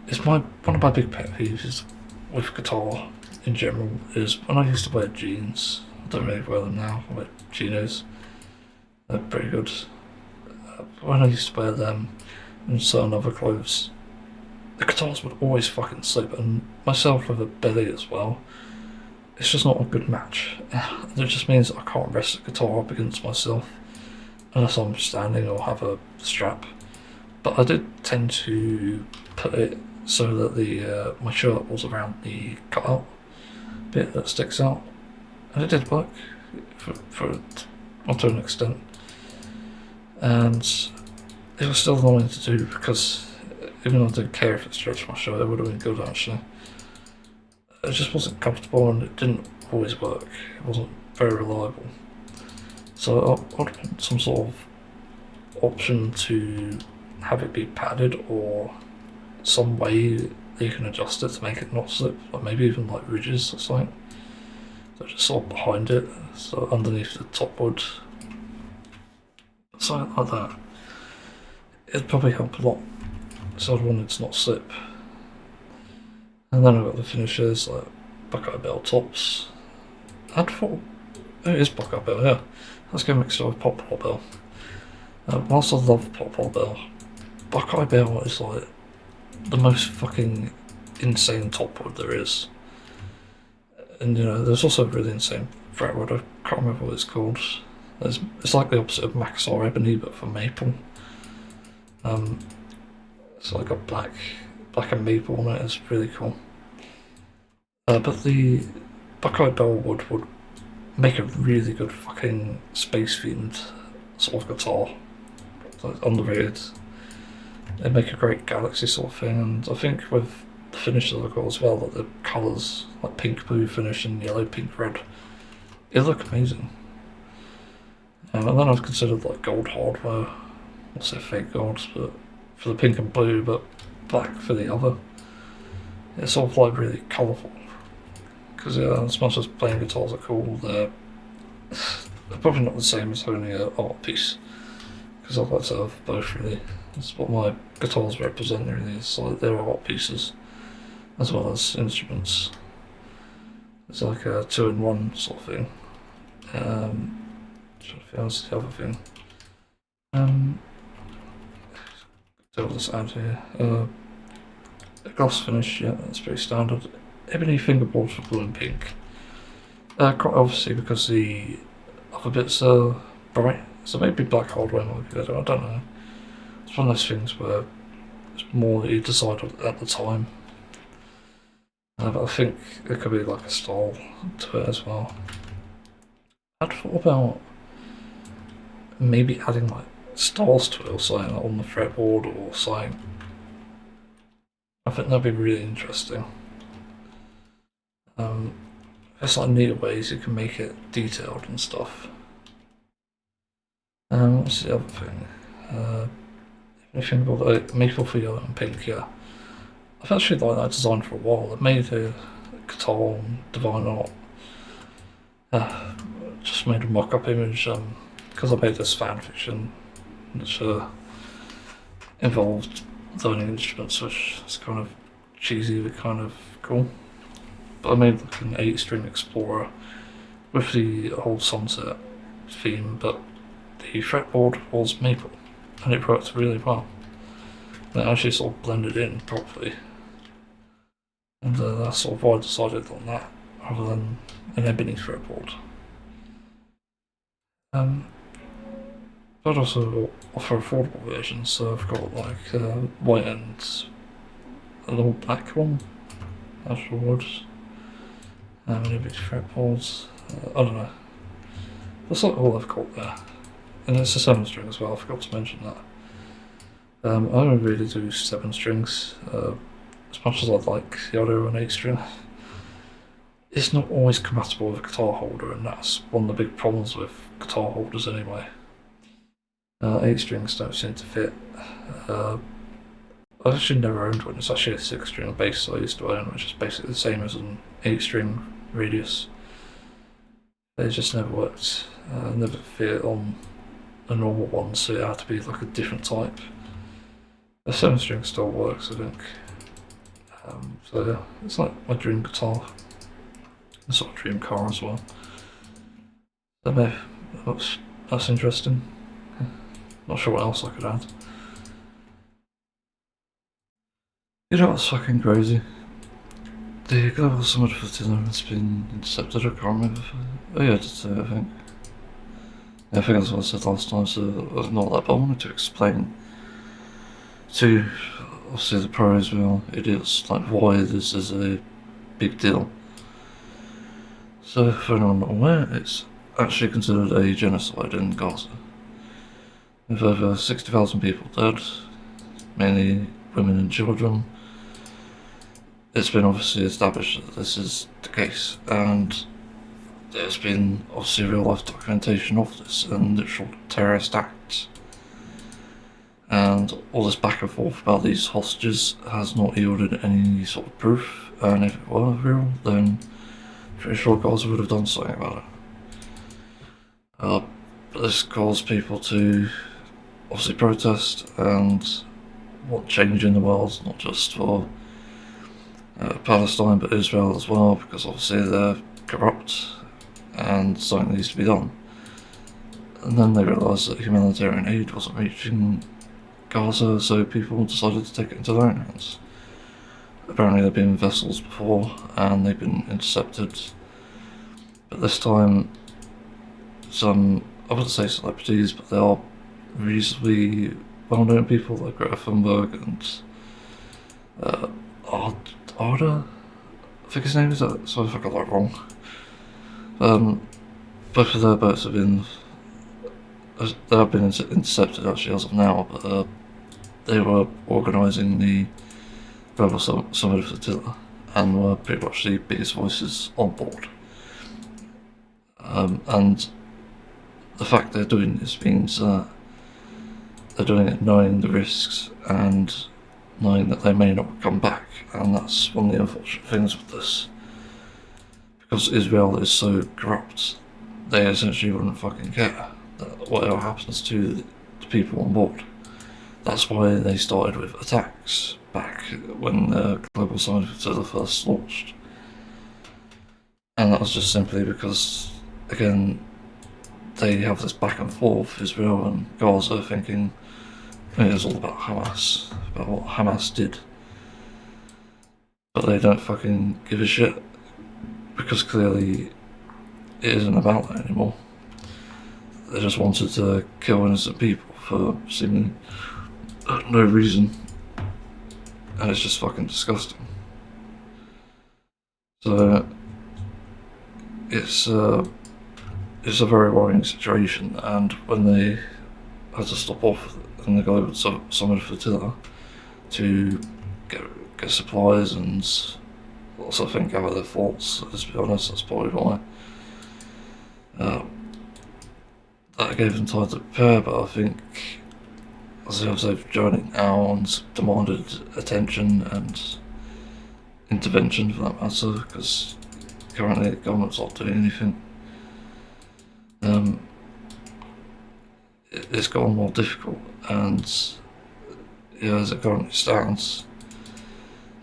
is one of my big pet peeves with guitar in general is when I used to wear jeans. I don't really wear them now. I wear chinos. They're pretty good. When I used to wear them and certain other clothes, the guitars would always fucking slip, and myself with a belly as well. It's just not a good match. It just means I can't rest the guitar up against myself unless I'm standing or have a strap. But I did tend to put it so that the my shirt was around the cutout bit that sticks out, and it did work for to an extent. and it was still annoying to do because even though I didn't care if it stretched my shirt, it would have been good actually. It just wasn't comfortable and it didn't always work. It wasn't very reliable. So I wanted some sort of option to have it be padded or some way that you can adjust it to make it not slip, or maybe even like ridges or something. So just sort of behind it, so underneath the top wood, something like that. It'd probably help a lot. So I wanted to not slip. And then I've got the finishers like Buckeye Bell tops. I'd thought it is Buckeye Bell, yeah. Let's go mix it with Poplar Bell. Whilst I love Poplar Bell, Buckeye Bell is like the most fucking insane top wood there is. And you know, there's also a really insane fretwood, I can't remember what it's called. It's like the opposite of Makassar ebony but for maple. It's like a black and maple on it, it's really cool. But the Buckeye Bell wood would make a really good fucking space themed sort of guitar. So it's underrated. It'd make a great galaxy sort of thing, and I think with the finishes I've got as well, like the colours, like pink blue finish and yellow pink red, it look amazing. And then I've considered like gold hardware, I'll say fake gold, but for the pink and blue, but black for the other. It's sort of like really colourful. Because as much as playing guitars are cool, they're probably not the same as owning an art piece. Because I like to have both really. That's what my guitars represent really, is like they're art pieces as well as instruments. It's like a 2-in-1 sort of thing. Trying to think what's the other thing. Do this out here. A gloss finish, yeah, that's pretty standard. Ebony fingerboard for blue and pink. Quite obviously because the other bits are bright, so maybe black hardware might be better, I don't know. It's one of those things where it's more that you decide at the time. But I think it could be like a style to it as well. I'd thought about maybe adding like stars to it or something like on the fretboard or something. I think that'd be really interesting. There's like neat ways you can make it detailed and stuff. What's the other thing? Anything about maple for yellow and pink, yeah. I've actually liked that design for a while. I made a guitar on Divine Art. Just made a mock-up image because I made this fan fiction which involved learning instruments, which is kind of cheesy but kind of cool. But I made like an 8-string Explorer with the whole sunset theme, but the fretboard was maple, and it worked really well. And it actually sort of blended in properly, and that's sort of why I decided on that rather than an ebony fretboard. I'd also offer affordable versions, so I've got like white and a little black one, actual wood. Many big fretboards. I don't know. That's like all I've got there. And it's a 7-string as well, I forgot to mention that. I don't really do 7 strings, as much as I'd like the other an 8-string. It's not always compatible with a guitar holder, and that's one of the big problems with guitar holders anyway. 8 strings don't seem to fit. I've actually never owned one. It's actually a 6-string bass I used to own, which is basically the same as an 8-string radius. It just never worked. Never fit on a normal one, so it had to be like a different type. A 7-string still works, I think. So yeah, it's like my dream guitar. A sort of dream car as well. So maybe that's interesting. Not sure what else I could add. You know what's fucking crazy? The global Summud Floatilla has been intercepted, I can't remember. Oh yeah, I did say it, I think. Yeah, I think that's what I said last time, so not that, but I wanted to explain to, obviously, the pros, well, idiots, like why this is a big deal. So, for anyone not aware, it's actually considered a genocide in Gaza. with over 60,000 people dead, mainly women and children. It's been obviously established that this is the case, and there's been obviously real life documentation of this and literal terrorist acts. And all this back and forth about these hostages has not yielded any sort of proof, and if it were real, then I'm pretty sure Gaza would have done something about it. But this caused people to obviously protest and want change in the world, not just for Palestine but Israel as well, because obviously they're corrupt and something needs to be done. And then they realised that humanitarian aid wasn't reaching Gaza, so people decided to take it into their own hands. Apparently there've been vessels before and they've been intercepted, but this time some, I wouldn't say celebrities, but they are reasonably well-known people like Greta Thunberg and Arda, I think his name is that, sorry if I got that wrong. Both of their boats have been intercepted actually as of now, but they were organising the global Summud Floatilla and were pretty much the biggest voices on board. And the fact they're doing this means that they're doing it knowing the risks and knowing that they may not come back, and that's one of the unfortunate things with this. Because Israel is so corrupt, they essentially wouldn't fucking care that whatever happens to the people on board. That's why they started with attacks back when the global Summud Floatilla first launched. And that was just simply because, again, they have this back and forth, Israel and Gaza, thinking it was all about Hamas, about what Hamas did. But they don't fucking give a shit, because clearly it isn't about that anymore. They just wanted to kill innocent people for seemingly no reason, and it's just fucking disgusting. So it's a very worrying situation, and when they had to stop off in the global Summud Floatilla to get supplies and also think gather their thoughts, let's be honest, that's probably why. That gave them time to prepare, but I think as they've journeyed now and demanded attention and intervention for that matter, because currently the government's not doing anything. It's gotten more difficult, and as it currently stands,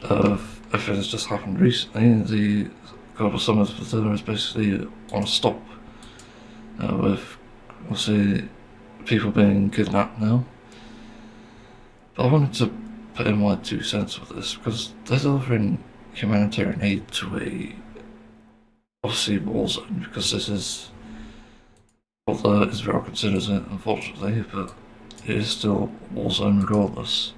everything that's just happened recently, the global Summud Floatilla is basically on a stop, with obviously people being kidnapped now. But I wanted to put in my 2 cents with this, because they're delivering humanitarian aid to a obviously war zone, because this is what Israel considers it, unfortunately, but it is still a war zone regardless.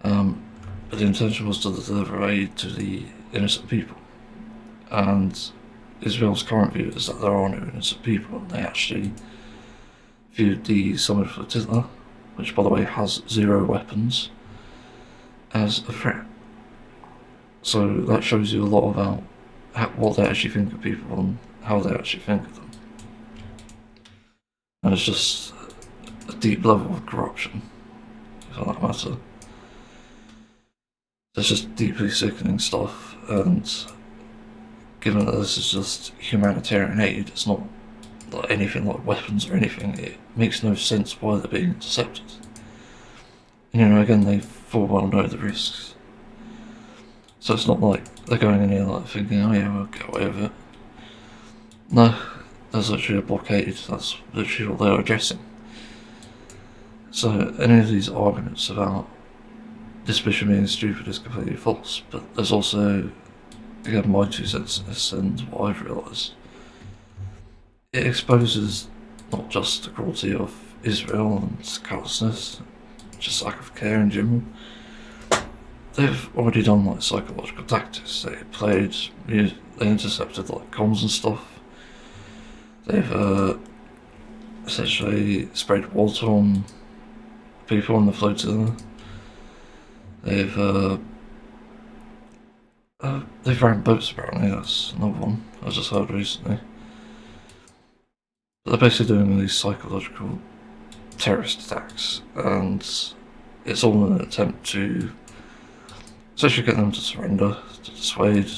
But the intention was to deliver aid to the innocent people, and Israel's current view is that there are no innocent people, and they actually viewed the Summud Floatilla, which by the way has 0 weapons, as a threat. So that shows you a lot about what they actually think of people and how they actually think of them. And it's just a deep level of corruption, for that matter. It's just deeply sickening stuff, and given that this is just humanitarian aid, it's not like anything like weapons or anything, it makes no sense why they're being intercepted. And, again, they full well know the risks. So it's not like they're going in here like thinking, oh yeah, we'll get away with it. No, there's literally a blockade, that's literally what they're addressing. So any of these arguments about this mission being stupid is completely false, but there's also, again, my 2 cents in this and what I've realised. It exposes not just the cruelty of Israel and callousness, just lack of care in general. They've already done like psychological tactics. They played music, they intercepted like comms and stuff. They've essentially sprayed water on people on the Floatilla. They've ran boats apparently, that's another one I just heard recently. But they're basically doing these psychological terrorist attacks, and it's all in an attempt to essentially get them to surrender, to dissuade.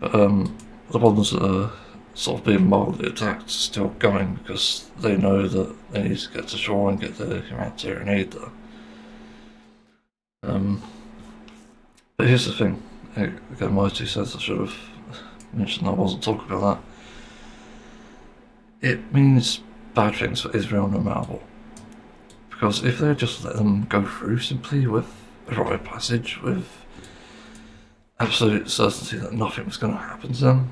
But the ones that are sort of being mildly attacked are still going because they know that they need to get to shore and get the humanitarian aid there. But here's the thing, again, my 2 cents, I should have mentioned I wasn't talking about that. It means bad things for Israel no matter what. Because if they just let them go through simply with a rite of passage, with absolute certainty that nothing was going to happen to them,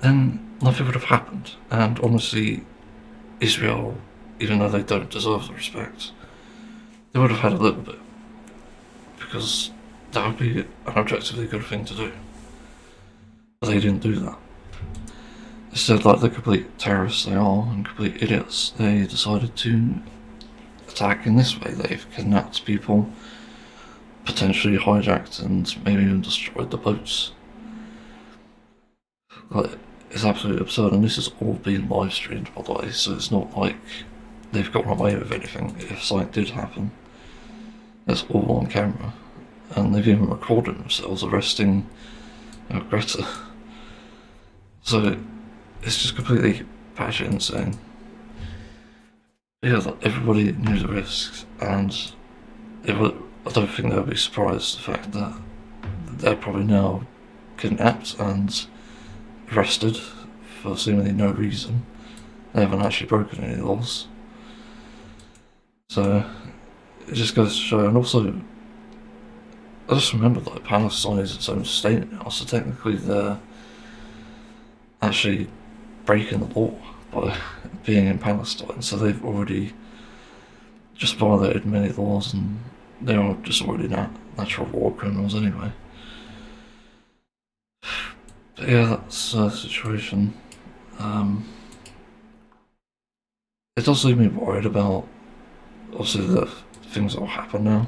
then nothing would have happened. And honestly, Israel, even though they don't deserve the respect, they would have had a little bit. Because that would be an objectively good thing to do. But they didn't do that. Instead, like the complete terrorists they are, and complete idiots, they decided to attack in this way. They've kidnapped people, potentially hijacked and maybe even destroyed the boats. Like, it's absolutely absurd, and this has all been live streamed, by the way, so it's not like they've gotten away with anything if something did happen. It's all on camera, and they've even recorded themselves arresting Greta. So it's just completely batshit insane. Yeah, like, everybody knew the risks, and I don't think they'll be surprised the fact that they're probably now kidnapped and arrested for seemingly no reason. They haven't actually broken any laws. So it just goes to show, and also I just remember that Palestine is its own state now, so technically they're actually breaking the law by being in Palestine, so they've already just violated many laws, and they are just already natural war criminals anyway. But yeah, that's the situation. It does leave me worried about, obviously, the things that will happen now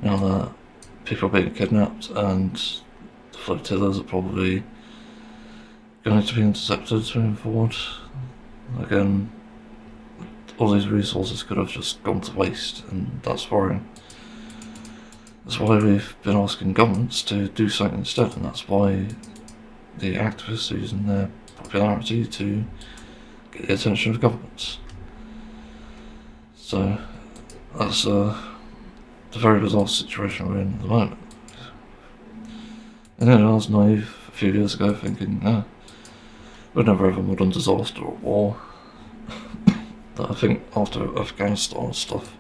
that people are being kidnapped, and the flotillas are probably going to be intercepted moving forward. Again, all these resources could have just gone to waste, and that's worrying. That's why we've been asking governments to do something instead, and that's why the activists are using their popularity to get the attention of governments. So that's the very bizarre situation we're in at the moment. And then I was naive a few years ago, thinking, we'd never have a modern disaster or war. That I think after Afghanistan and stuff,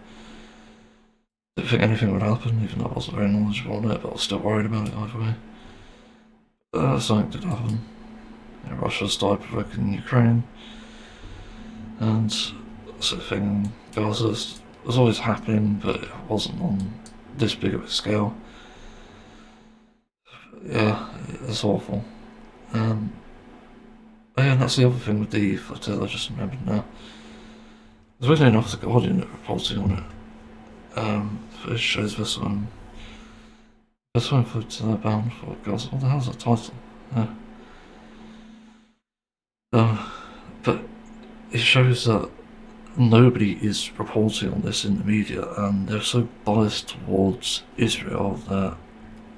I didn't think anything would happen, even though I wasn't very knowledgeable on it, but I was still worried about it either way. Something did happen. Russia started provoking Ukraine, and sort of thing in Gaza was always happening, but it wasn't on this big of a scale. Yeah, it's awful. Yeah, and that's the other thing with the flotilla, I just remembered now. There's weirdly enough the Guardian that reporting on it. It shows vessel and flotilla bound for Gaza. What the hell's that title? But it shows that nobody is reporting on this in the media, and they're so biased towards Israel that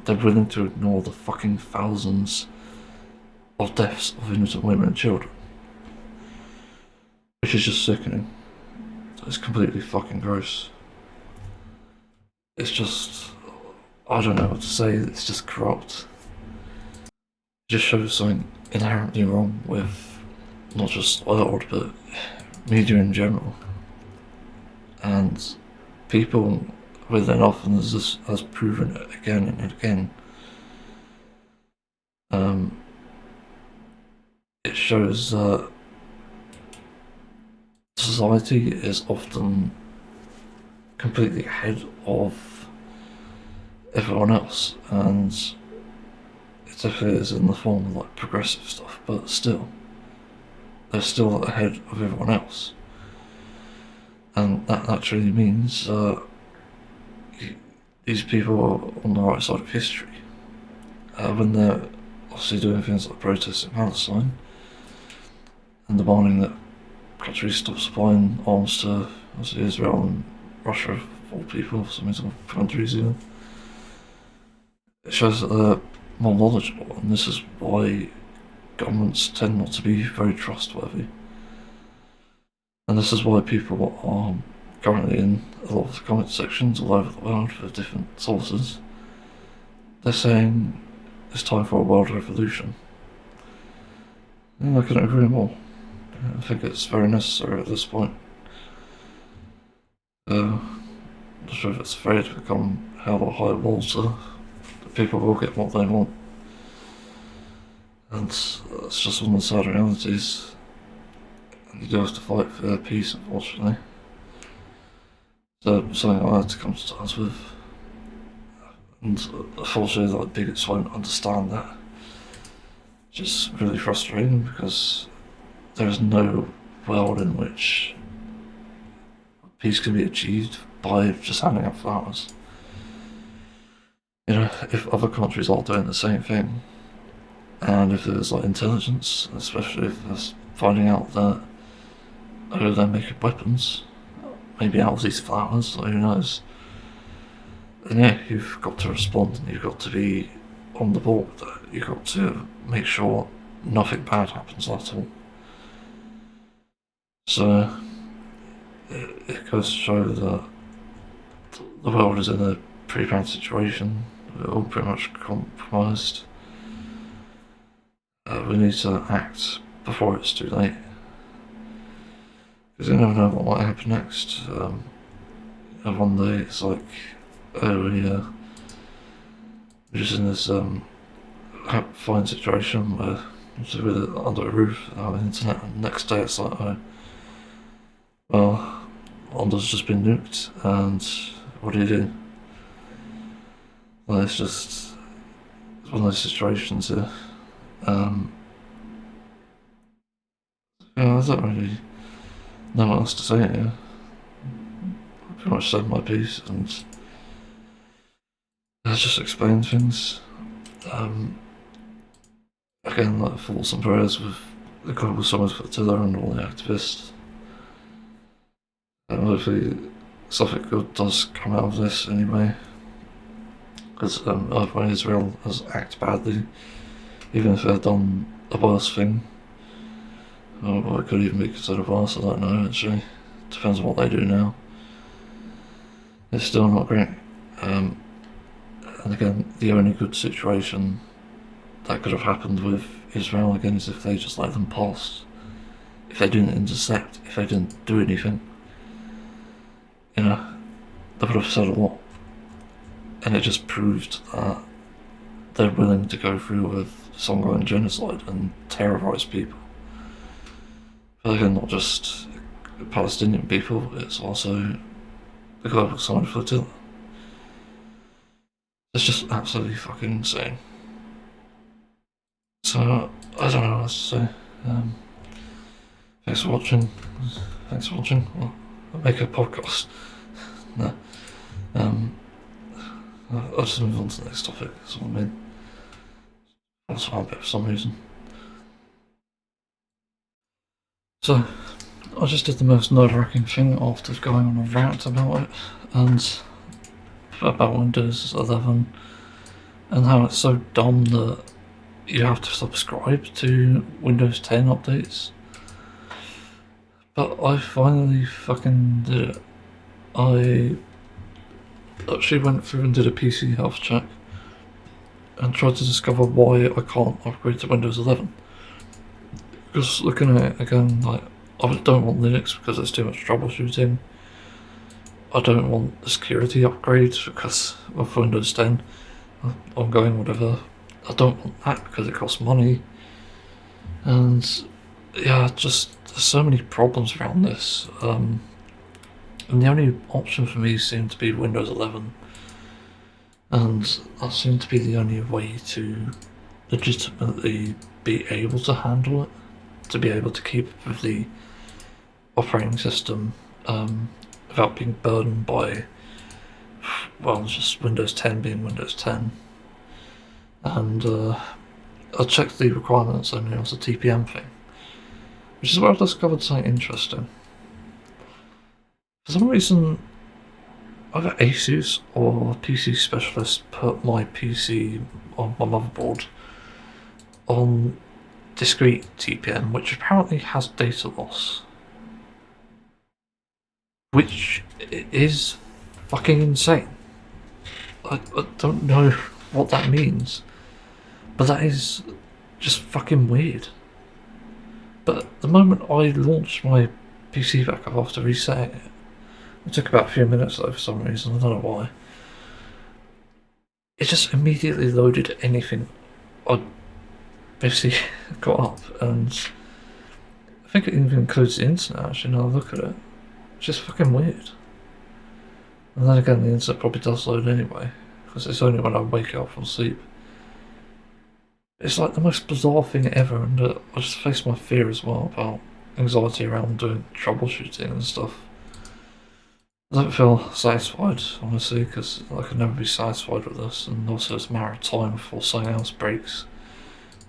they're willing to ignore the fucking thousands of deaths of innocent women and children. Which is just sickening. It's completely fucking gross. It's just, I don't know what to say, it's just corrupt. It just shows something inherently wrong with not just world, but media in general. And people within often has proven it again and again. It shows that society is often completely ahead of everyone else, and it definitely is in the form of like progressive stuff, but still, they're still ahead of everyone else. And that actually means these people are on the right side of history. When they're obviously doing things like protests in Palestine and demanding that countries stop supplying arms to obviously Israel and Russia, of all people, some of countries even. It shows that they're more knowledgeable, and this is why governments tend not to be very trustworthy. And this is why people are currently in a lot of the comment sections all over the world for different sources. They're saying it's time for a world revolution. And I couldn't agree more. I think it's very necessary at this point. I'm not sure if it's afraid to become held at high water, but people will get what they want. And that's just one of the sad realities. And you do have to fight for peace, unfortunately. So something I had to come to terms with. And unfortunately, like, bigots won't understand that. Which is really frustrating because there is no world in which peace can be achieved by just handing out flowers. You know, if other countries are doing the same thing, and if there's like intelligence, especially if there's finding out that they're making weapons, maybe out of these flowers, who knows? And yeah, you've got to respond and you've got to be on the ball with that. You've got to make sure nothing bad happens at all. So it goes to show that the world is in a pretty bad situation. We're all pretty much compromised. We need to act before it's too late. Because you never know what might happen next. One day it's like, we're just in this fine situation where we're under a roof, our internet, and the next day it's like, oh, well, Honda's just been nuked, and what do you do? Well, it's one of those situations here. I don't really know what else to say here. I pretty much said my piece, and I just explained things. Again, like, thoughts and prayers with the global Summud Floatilla and all the activists. And hopefully something good does come out of this anyway. Because when Israel has acted badly, even if they've done a worse thing, or it could even be considered worse, I don't know actually. Depends on what they do now. It's still not great. And again, the only good situation that could have happened with Israel again is if they just let them pass. If they didn't intercept, if they didn't do anything, you know, they would have said a lot. And it just proved that they're willing to go through with some kind of genocide and terrorise people. But again, not just Palestinian people, it's also the global Summud Flotilla. It's just absolutely fucking insane. So, I don't know what else to say. Thanks for watching. Well, I'll make a podcast. No. I'll just move on to the next topic. That's what I mean. That's my bit for some reason. So, I just did the most nerve-wracking thing after going on a rant about it, and about Windows 11, and how it's so dumb that you have to subscribe to Windows 10 updates. But I finally fucking did it. I actually went through and did a PC health check and tried to discover why I can't upgrade to Windows 11. Because looking at it again, like, I don't want Linux because there's too much troubleshooting. I don't want the security upgrades because of Windows 10 ongoing, whatever. I don't want that because it costs money. And yeah, just there's so many problems around this. And the only option for me seemed to be Windows 11. And that seemed to be the only way to legitimately be able to handle it. to be able to keep with the operating system without being burdened by, well, just Windows 10 being Windows 10. And I checked the requirements and it was a TPM thing, which is where I discovered something interesting. For some reason, either Asus or PC Specialist put my PC on my motherboard on discrete TPM, which apparently has data loss. Which is fucking insane. I don't know what that means, but that is just fucking weird. But the moment I launched my PC back up after resetting it, it took about a few minutes though for some reason, I don't know why. It just immediately loaded anything I basically got up, and I think it even includes the internet actually now I look at it. It's just fucking weird. And then again, the internet probably does load anyway, because it's only when I wake up from sleep. It's like the most bizarre thing ever, and I just face my fear as well about anxiety around doing troubleshooting and stuff. I don't feel satisfied, honestly, because I can never be satisfied with this, and also it's a matter of time before something else breaks,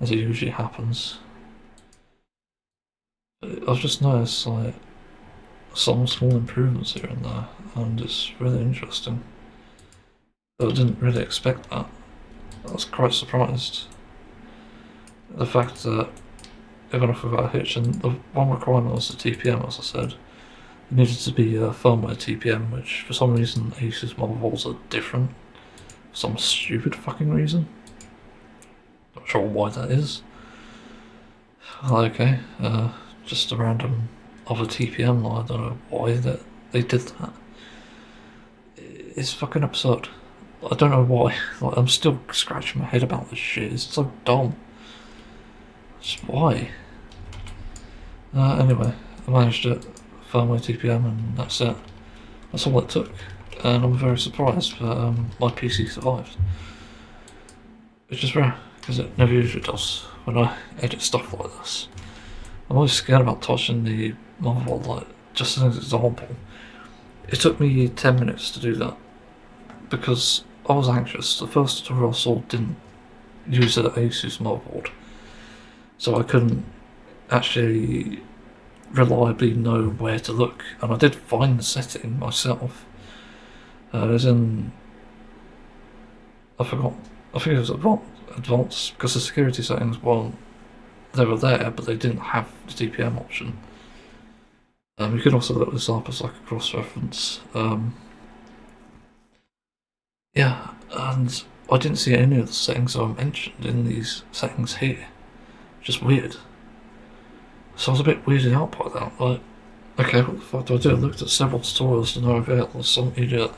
as it usually happens. But I've just noticed, like, some small improvements here and there, and it's really interesting. But I didn't really expect that. I was quite surprised. The fact that even if without a hitch, and the one requirement was the TPM, as I said, it needed to be a firmware TPM, which for some reason Asus motherboards are different. For some stupid fucking reason. Not sure why that is. Okay, just a random other TPM line, I don't know why that they did that. It's fucking absurd. I don't know why. Like, I'm still scratching my head about this shit. It's so dumb. Just why? Anyway, I managed it. Firmware TPM, and that's it. That's all it took. And I'm very surprised that my PC survived. Which is rare, because it never usually does when I edit stuff like this. I'm always scared about touching the motherboard, like, just as an example. It took me 10 minutes to do that, because I was anxious. The first tutorial I saw didn't use an Asus motherboard, so I couldn't actually reliably know where to look, and I did find the setting myself. As in, I forgot, I think it was advanced, because the security settings weren't, they were there, but they didn't have the TPM option. You can also look this up as like a cross-reference. Yeah, and I didn't see any of the settings that I mentioned in these settings here. Just weird. So I was a bit weirded out by that. Like, okay, what the fuck do I do? I looked at several tutorials to know if there was some idiot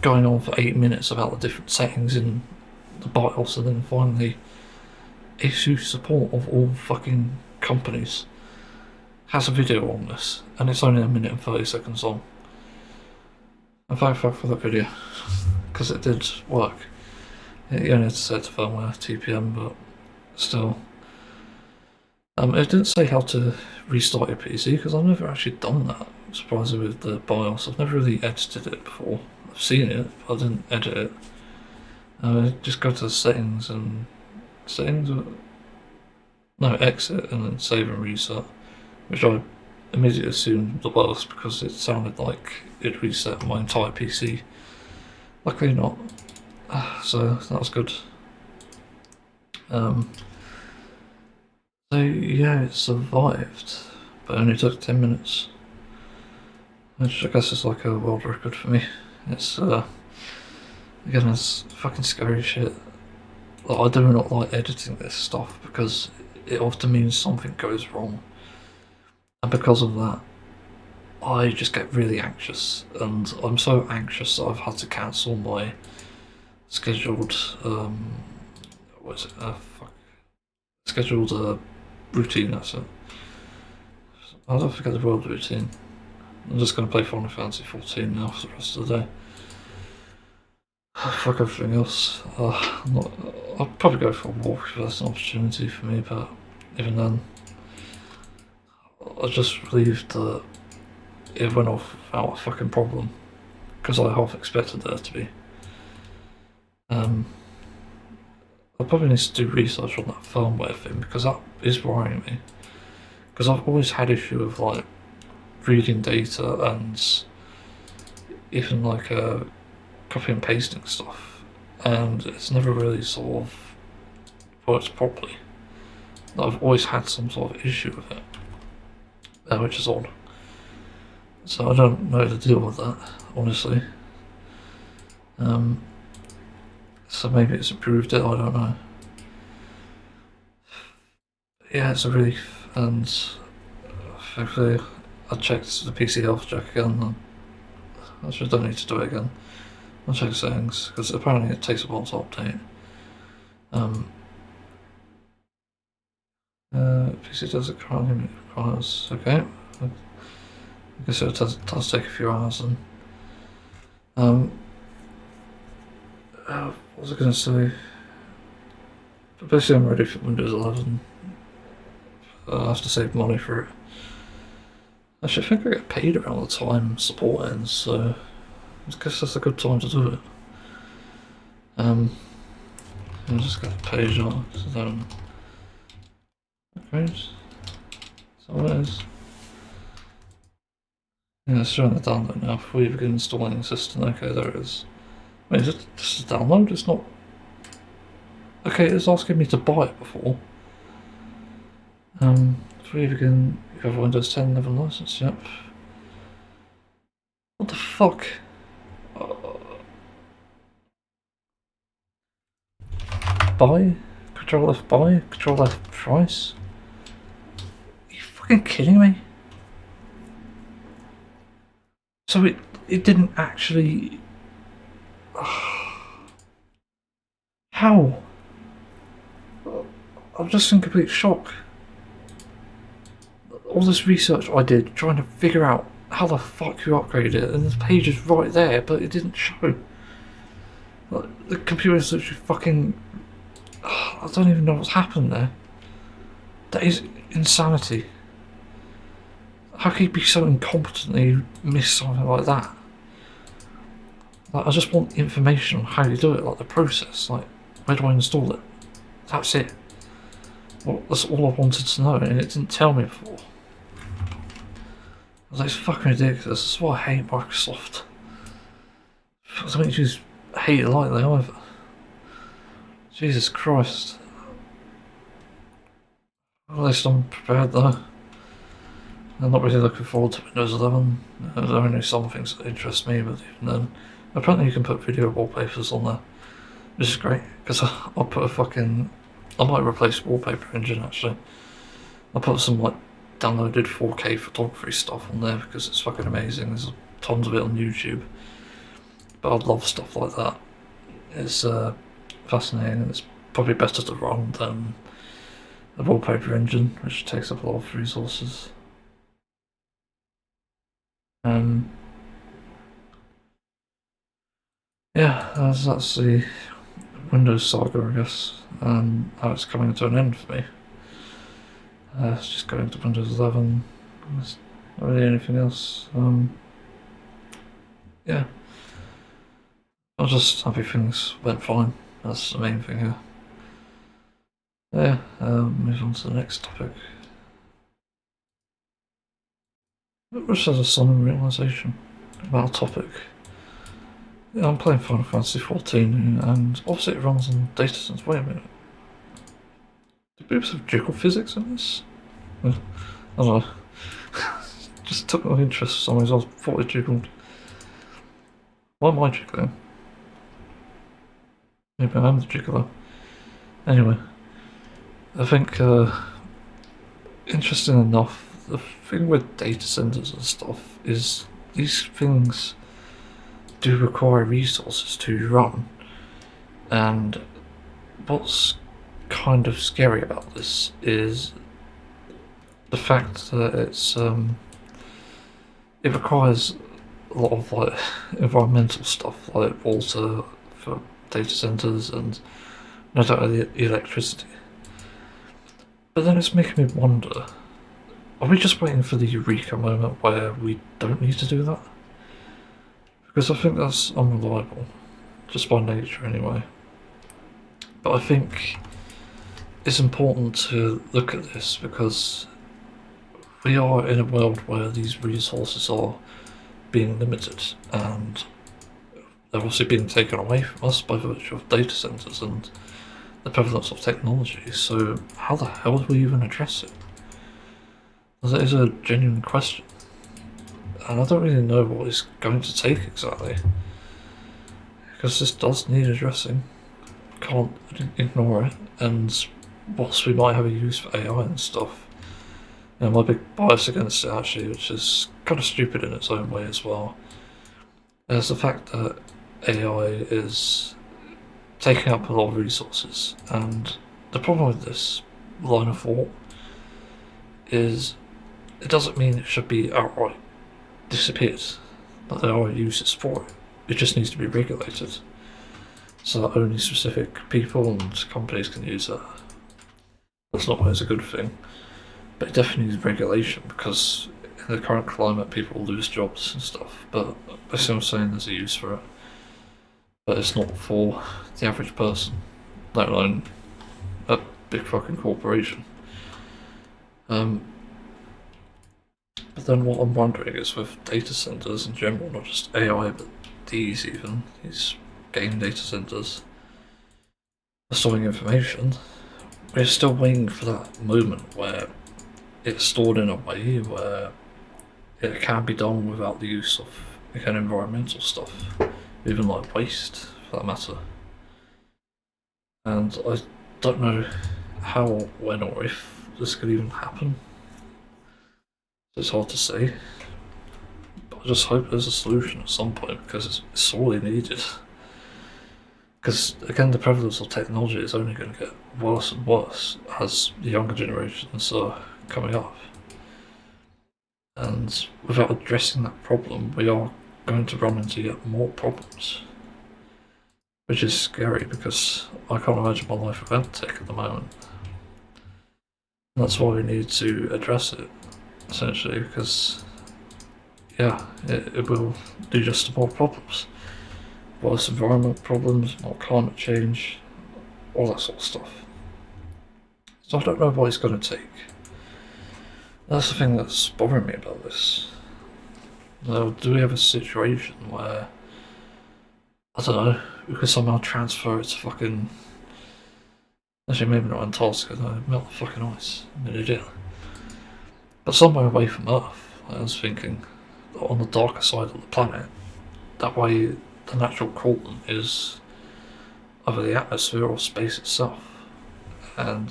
going on for 8 minutes about the different settings in the BIOS, and then finally Asus support of all fucking companies has a video on this, and it's only 1 minute and 30 seconds long. And thank fuck for that video, because it did work. You only had to set firmware TPM, but still. It didn't say how to restart your PC, because I've never actually done that, surprisingly, with the BIOS. I've never really edited it before. I've seen it, but I didn't edit it. Just go to the settings, and exit, and then save and reset, which I immediately assumed the worst, because it sounded like it reset my entire PC. Luckily not. So that was good. So yeah, it survived, but it only took 10 minutes, which I guess is like a world record for me. It's again, it's fucking scary shit. Like, I do not like editing this stuff, because it often means something goes wrong, and because of that I just get really anxious, and I'm so anxious that I've had to cancel my scheduled scheduled routine, that's it. I don't forget the world routine. I'm just going to play Final Fantasy 14 now for the rest of the day. Fuck everything else. I'll probably go for a walk if that's an opportunity for me, but even then, I just relieved that it went off without a fucking problem, because I half expected there to be. I probably need to do research on that firmware thing, because that is worrying me. Because I've always had issue with like reading data and even like copy and pasting stuff, and it's never really sort of worked properly. I've always had some sort of issue with it, which is odd. So I don't know how to deal with that, honestly. So maybe it's improved it, I don't know. Yeah, it's a relief, and hopefully I checked the PC health check again, and I just don't need to do it again. I'll check settings, because apparently it takes a while to update. PC does it currently requires, okay. I guess it does take a few hours, and what was I going to say? But basically I'm ready for Windows 11. I have to save money for it. Actually, I think I get paid around the time support ends, so I guess that's a good time to do it. I'll just get the page on, so then... Okay, so what it is. Yeah, it's showing the download now before you begin installing the system. Okay, there it is. Wait, is it just a download? It's not... Okay, it's asking me to buy it before. Before you begin, you have a Windows 10 level license, yep. What the fuck? Buy? Control F buy? Control F price? Are you fucking kidding me? So it didn't actually... How? I'm just in complete shock. All this research I did trying to figure out how the fuck you upgrade it, and the page is right there, but it didn't show. Like, the computer is literally fucking... I don't even know what's happened there. That is insanity. How can you be so incompetently miss something like that? Like, I just want information on how you do it, like the process, like where do I install it? That's it. Well, that's all I wanted to know, and it didn't tell me before. I was like, it's fucking ridiculous. That's why I hate Microsoft. I don't just hate it lightly either. Jesus Christ. At least I'm prepared though. I'm not really looking forward to Windows 11. There are only some things that interest me, but even then, apparently you can put video wallpapers on there, which is great, because I'll put a fucking... I might replace wallpaper engine actually. I'll put some like downloaded 4K photography stuff on there because it's fucking amazing. There's tons of it on YouTube. But I'd love stuff like that. It's fascinating, and it's probably better to run than the wallpaper engine, which takes up a lot of resources. Yeah, that's the Windows saga, I guess, and how it's coming to an end for me. It's just going to Windows 11. There's not really anything else. Yeah. I'm just happy things went fine. That's the main thing here. Yeah, move on to the next topic. Which has a sudden realisation about a topic. Yeah, I'm playing Final Fantasy 14 and obviously it runs on data centers. Wait a minute. Do boobs have jiggle physics in this? I don't know. Just took my interest for some reason. I thought it jiggled. Why am I jiggling? Maybe I am the jiggler. Anyway, I think, interesting enough, the thing with data centers and stuff is these things do require resources to run, and what's kind of scary about this is the fact that it requires a lot of like environmental stuff like water for data centers and not only electricity. But then it's making me wonder, are we just waiting for the eureka moment where we don't need to do that? Because I think that's unreliable, just by nature anyway. But I think it's important to look at this because we are in a world where these resources are being limited and they're also being taken away from us by virtue of data centers and the prevalence of technology. So how the hell do we even address it? That is a genuine question. And I don't really know what it's going to take exactly. Because this does need addressing. Can't ignore it. And whilst we might have a use for AI and stuff, you know, my big bias against it actually, which is kind of stupid in its own way as well, is the fact that AI is taking up a lot of resources. And the problem with this line of thought is it doesn't mean it should be outright disappeared, that there are uses for it. It just needs to be regulated so that only specific people and companies can use it. That's not always a good thing, but it definitely needs regulation because in the current climate people lose jobs and stuff. But that's what I'm saying, there's a use for it, but it's not for the average person, let alone a big fucking corporation. But then what I'm wondering is with data centers in general, not just AI, but these game data centers for storing information, we're still waiting for that moment where it's stored in a way where it can be done without the use of, again, environmental stuff, even like waste for that matter. And I don't know how, when, or if this could even happen. It's hard to say, but I just hope there's a solution at some point because it's sorely needed. Because again, the prevalence of technology is only going to get worse and worse as the younger generations are coming up. And without addressing that problem, we are going to run into yet more problems. Which is scary because I can't imagine my life without tech at the moment. And that's why we need to address it. Essentially, because yeah, it will do just more problems. Worse environment problems, more climate change, all that sort of stuff. So I don't know what it's going to take. That's the thing that's bothering me about this. Now, do we have a situation where, I don't know, we could somehow transfer it to fucking... Actually, maybe not Antarctica, no, melt the fucking ice. I'm an idiot. But somewhere away from Earth, I was thinking, on the darker side of the planet. That way, the natural coolant is either the atmosphere or space itself. And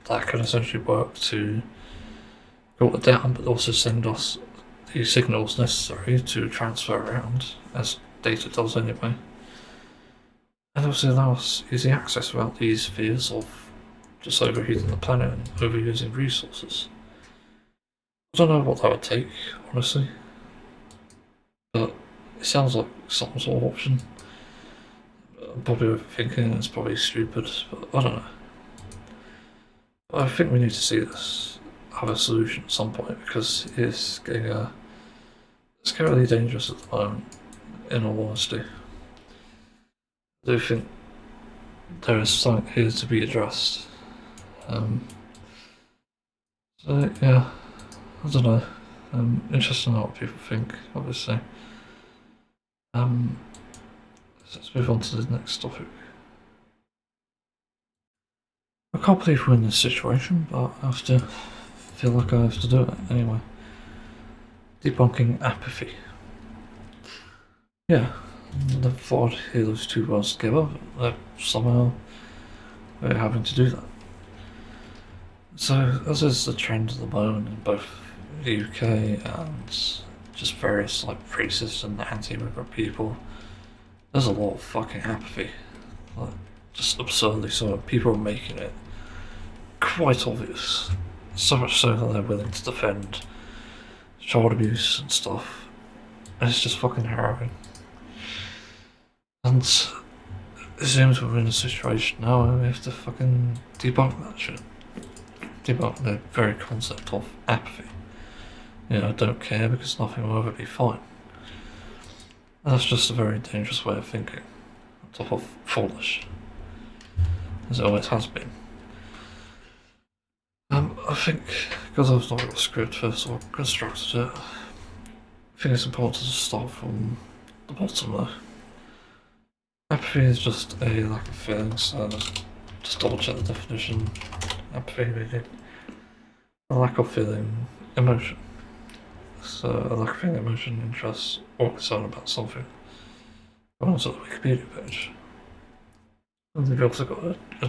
that can essentially work to cool it down, but also send us the signals necessary to transfer around, as data does anyway. And also allow us easy access without these fears of just overheating the planet and overusing resources. I don't know what that would take, honestly, but it sounds like some sort of option. I'm probably overthinking, it's probably stupid, but I don't know. But I think we need to see this have a solution at some point because it's getting scarily dangerous at the moment, in all honesty. I do think there is something here to be addressed. So yeah, I don't know. Interested in what people think, obviously. Let's move on to the next topic. I can't believe we're in this situation, but I have to feel like I have to do it anyway. Debunking apathy. Yeah, I never thought I'd hear those two words together, but somehow we're having to do that. So, as is the trend at the moment in both the UK and just various like racist and anti-immigrant people, there's a lot of fucking apathy. Like, just absurdly so. People are making it quite obvious. So much so that they're willing to defend child abuse and stuff. And it's just fucking harrowing. And it seems we're in a situation now where we have to fucking debunk that shit. debunk the very concept of apathy. You know, don't care because nothing will ever be fine. And that's just a very dangerous way of thinking, on top of foolish, as it always has been. I think, because I've not got a script first or constructed it, I think it's important to start from the bottom though. Apathy is just a lack of feelings, so just double check the definition. Apathy meaning a lack of feeling emotion. So a lack of feeling emotion, interest, or concern about something. Go on to the Wikipedia page. And they've also got a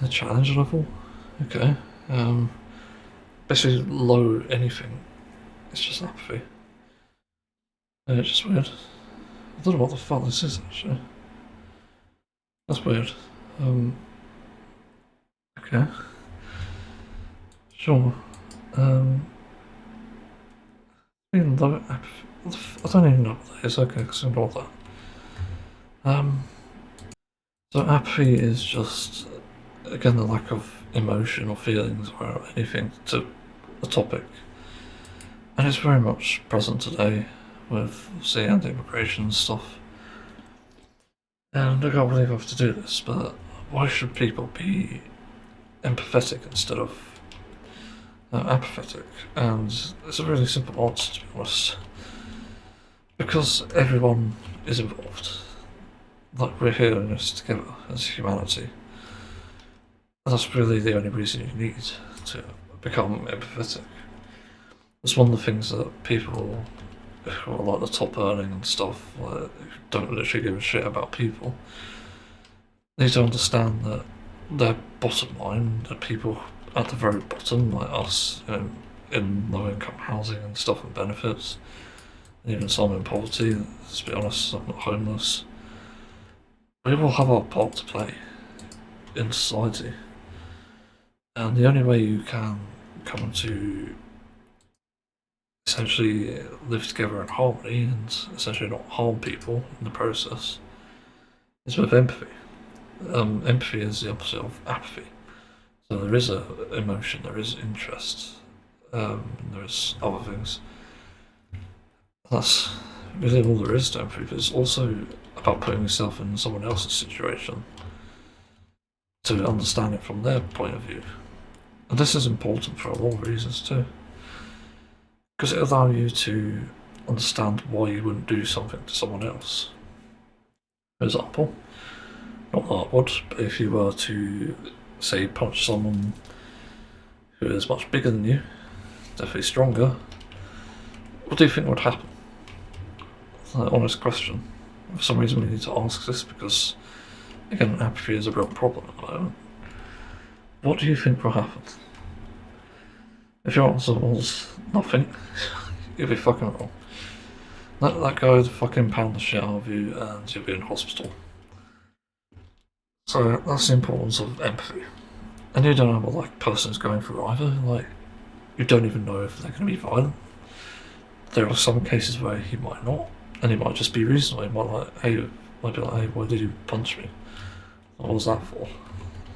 challenge level. Okay. Basically low anything. It's just apathy. And it's just weird. I don't know what the fuck this is actually. That's weird. Okay. Sure. I don't even know what that is. Okay, let's ignore that. So apathy is just, again, the lack of emotion or feelings or anything to a topic. And it's very much present today with, say, anti-immigration stuff. And I can't believe I have to do this, but why should people be empathetic instead of apathetic? And it's a really simple answer, to be honest. Because everyone is involved. Like, we're here in this together as humanity. And that's really the only reason you need to become empathetic. It's one of the things that people who are like the top earning and stuff, like, who don't literally give a shit about people, need to understand that their bottom line, the people at the very bottom, like us, in low income housing and stuff and benefits, and even some in poverty, let's be honest, some not homeless, we all have our part to play in society. And the only way you can come to essentially live together in harmony and essentially not harm people in the process is with empathy. Empathy is the opposite of apathy. So there is a emotion, there is interest, there is other things. That's really all there is to empathy, but it's also about putting yourself in someone else's situation to understand it from their point of view. And this is important for a lot of reasons too. Because it allows you to understand why you wouldn't do something to someone else. For example, not that I would, but if you were to, say, punch someone who is much bigger than you, definitely stronger, what do you think would happen? It's an honest question. For some reason we need to ask this because, again, apathy is a real problem at the moment. What do you think will happen? If your answer was nothing, you'd be fucking wrong. Let that guy fucking pound the shit out of you and you'll be in hospital. So that's the importance of empathy. And you don't know what like person's going through either. Like, you don't even know if they're going to be violent. There are some cases where he might not, and he might just be reasonable. He might be like, hey, why did you punch me? What was that for?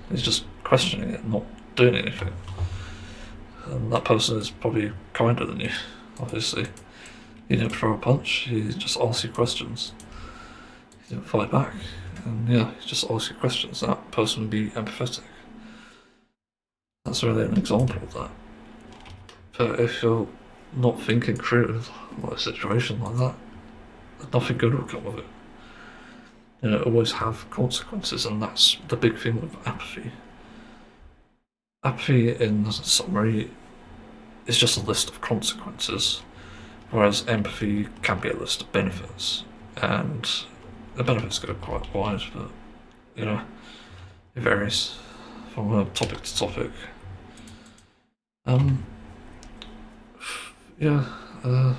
He's just questioning it, not doing anything. And that person is probably kinder than you, obviously. He didn't throw a punch, he just asked you questions. He didn't fight back, and yeah, he just asked you questions. That person would be empathetic. That's really an example of that. But if you're not thinking through like a situation like that, nothing good will come of it. You know, always have consequences, and that's the big thing with apathy. Apathy, in summary, is just a list of consequences, whereas empathy can be a list of benefits. And the benefits go quite wide, but, you know, it varies from topic to topic. Yeah, I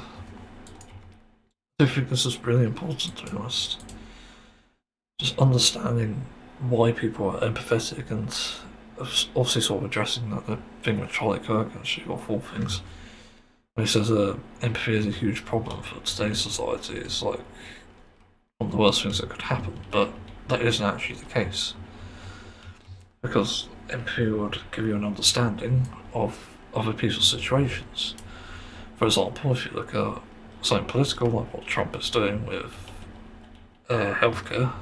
do think this is really important, to be honest. Just understanding why people are empathetic and obviously sort of addressing that the thing with Charlie Kirk, actually, of all things. When he says empathy is a huge problem for today's society, it's like one of the worst things that could happen, but that isn't actually the case. Because empathy would give you an understanding of other people's situations. For example, if you look at something political like what Trump is doing with healthcare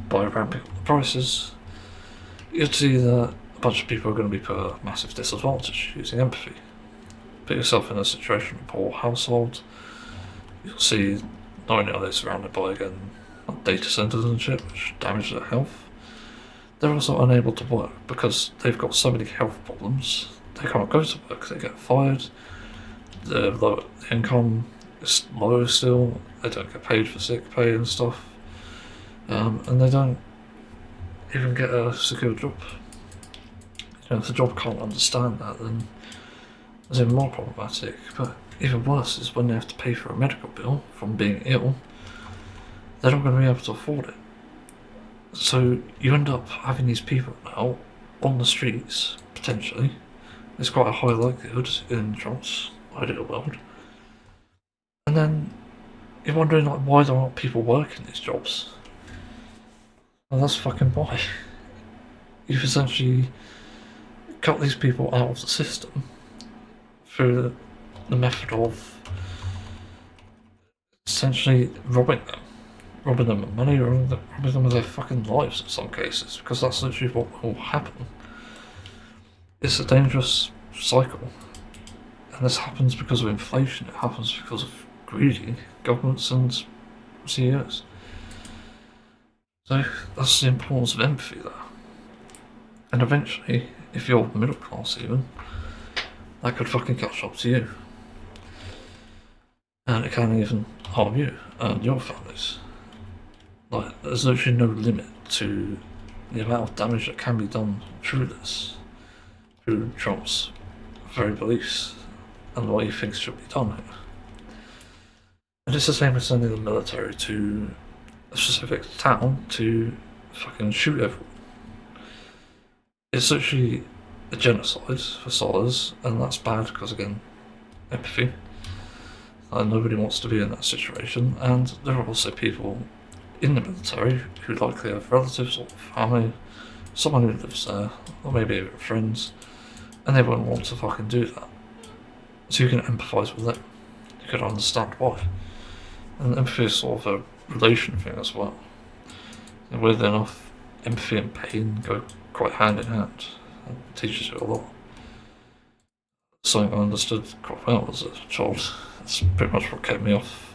by ramping up the prices, you'd see that a bunch of people are going to be put at a massive disadvantage using empathy. Put yourself in a situation of a poor household, you'll see not only are they surrounded by, again, data centers and shit, which damage their health, they're also unable to work because they've got so many health problems. They can't go to work, they get fired, the income is low still, they don't get paid for sick pay and stuff, and they don't even get a secure job. You know, if the job can't understand that, then it's even more problematic. But even worse is when they have to pay for a medical bill from being ill, they're not going to be able to afford it. So you end up having these people now on the streets, potentially. There's quite a high likelihood in Trump's ideal world. And then you're wondering, like, why there aren't people working these jobs. Well, that's fucking why. You've essentially cut these people out of the system through the method of essentially robbing them of money, robbing them of their fucking lives in some cases, because that's literally what will happen. It's a dangerous cycle, and this happens because of inflation, it happens because of greedy governments and CEOs. So that's the importance of empathy there. And eventually, if you're middle class even, that could fucking catch up to you. And it can even harm you and your families. Like, there's literally no limit to the amount of damage that can be done through this, through Trump's very beliefs and what he thinks should be done here. And it's the same as sending the military to a specific town to fucking shoot everyone. It's literally a genocide for starters, and that's bad because, again, empathy. Nobody wants to be in that situation, and there are also people in the military who likely have relatives or family, someone who lives there, or maybe even friends, and they wouldn't want to fucking do that. So you can empathise with them. You can understand why. And empathy is sort of a relation thing as well. And weirdly enough, empathy and pain go quite hand in hand. It teaches you a lot. Something I understood quite well as a child. That's pretty much what kept me off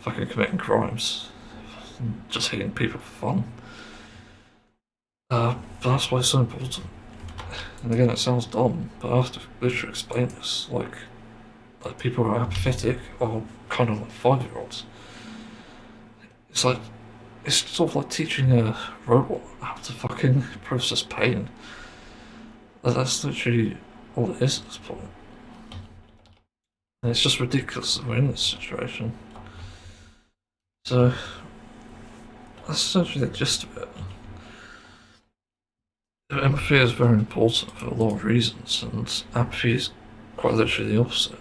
fucking committing crimes. Just hitting people for fun. But that's why it's so important. And again, it sounds dumb, but I have to literally explain this. Like people who are apathetic are kind of like 5-year-olds. It's like, it's sort of like teaching a robot how to fucking process pain. That's literally all it is at this point. And it's just ridiculous that we're in this situation. So, that's essentially the gist of it. Empathy is very important for a lot of reasons, and apathy is quite literally the opposite.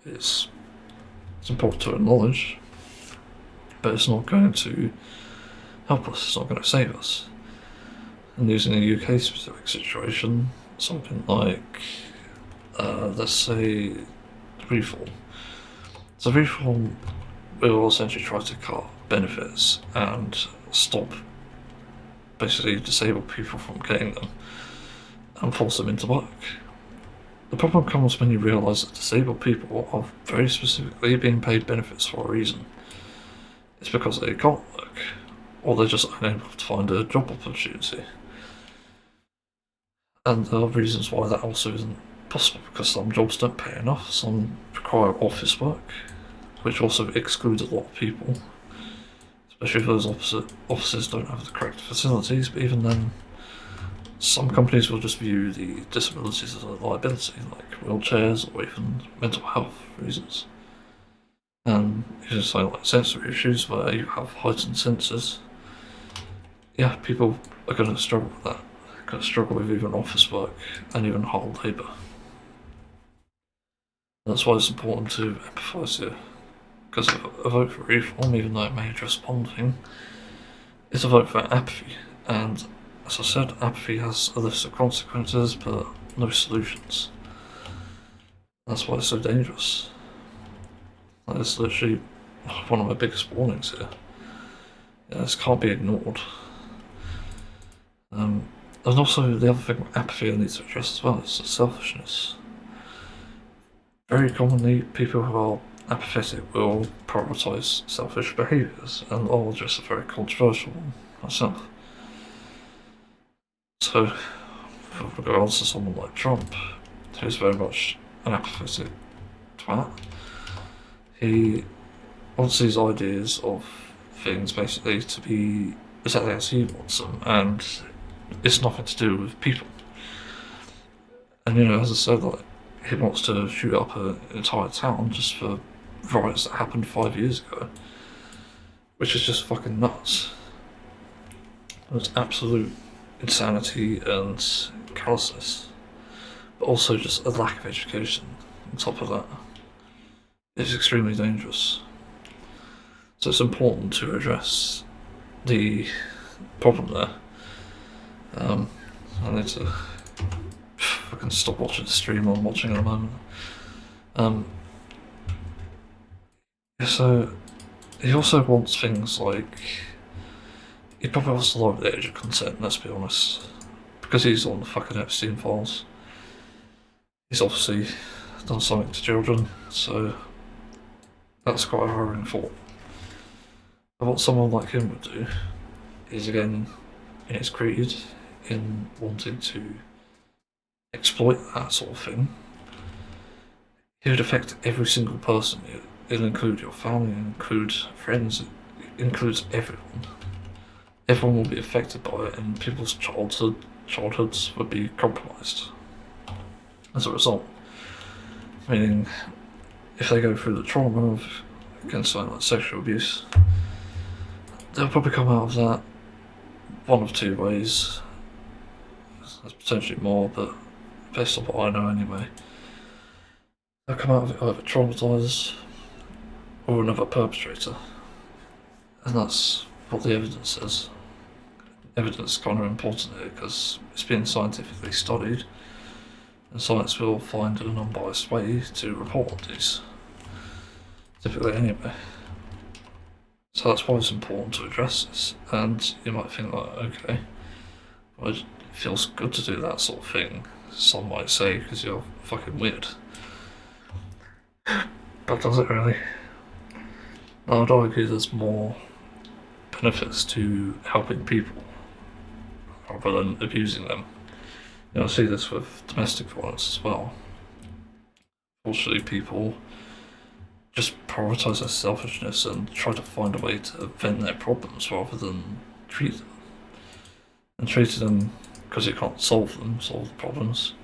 It's important to acknowledge, but it's not going to help us, it's not going to save us. And using a UK specific situation, something like, let's say, reform. So reform will essentially try to cut benefits and stop, basically disable people from getting them and force them into work. The problem comes when you realise that disabled people are very specifically being paid benefits for a reason. It's because they can't work, or they're just unable to find a job opportunity. And there are reasons why that also isn't possible, because some jobs don't pay enough, some require office work, which also excludes a lot of people, especially if those offices don't have the correct facilities. But even then, some companies will just view the disabilities as a liability, like wheelchairs or even mental health reasons. And you just say like sensory issues where you have heightened senses. Yeah, people are going to struggle with that. They're going to struggle with even office work and even hard labour. That's why it's important to empathise here. Because a vote for reform, even though it may address one thing, is a vote for apathy. And as I said, apathy has a list of consequences, but no solutions. That's why it's so dangerous. That is literally one of my biggest warnings here. Yeah, this can't be ignored. And also the other thing apathy needs to address as well is selfishness. Very commonly, people who are apathetic will prioritise selfish behaviours, and I'll address a very controversial one myself. So, with regards to someone like Trump, who's very much an apathetic twat, he wants these ideas of things basically to be exactly as he wants them, and it's nothing to do with people. And you know, as I said, like, he wants to shoot up an entire town just for riots that happened 5 years ago, which is just fucking nuts. It's absolute insanity and callousness, but also just a lack of education on top of that. It's extremely dangerous. So it's important to address the problem there. I need to fucking stop watching the stream I'm watching at the moment. So he also wants things like, he probably wants to lower the age of consent, let's be honest, because he's on the fucking Epstein files. He's obviously done something to children, so that's quite a harrowing thought. But what someone like him would do is, again, in his creed, in wanting to exploit that sort of thing, it would affect every single person. It'll include your family, it'll include friends, it includes everyone. Everyone will be affected by it, and people's childhoods would be compromised as a result. Meaning, if they go through the trauma of, again, something like sexual abuse, they'll probably come out of that one of two ways. There's potentially more, but based on what I know anyway, they'll come out of it either traumatised or another perpetrator. And that's what the evidence says. Evidence is kind of important here because it's been scientifically studied, and science will find an unbiased way to report on these, typically anyway. So that's why it's important to address this. And you might think like, okay, well, it feels good to do that sort of thing, some might say, because you're fucking weird. But does it really? I would argue there's more benefits to helping people rather than abusing them. You know, I see this with domestic violence as well. Unfortunately, people just prioritise their selfishness and try to find a way to vent their problems rather than treat them. And treating them because you can't solve the problems,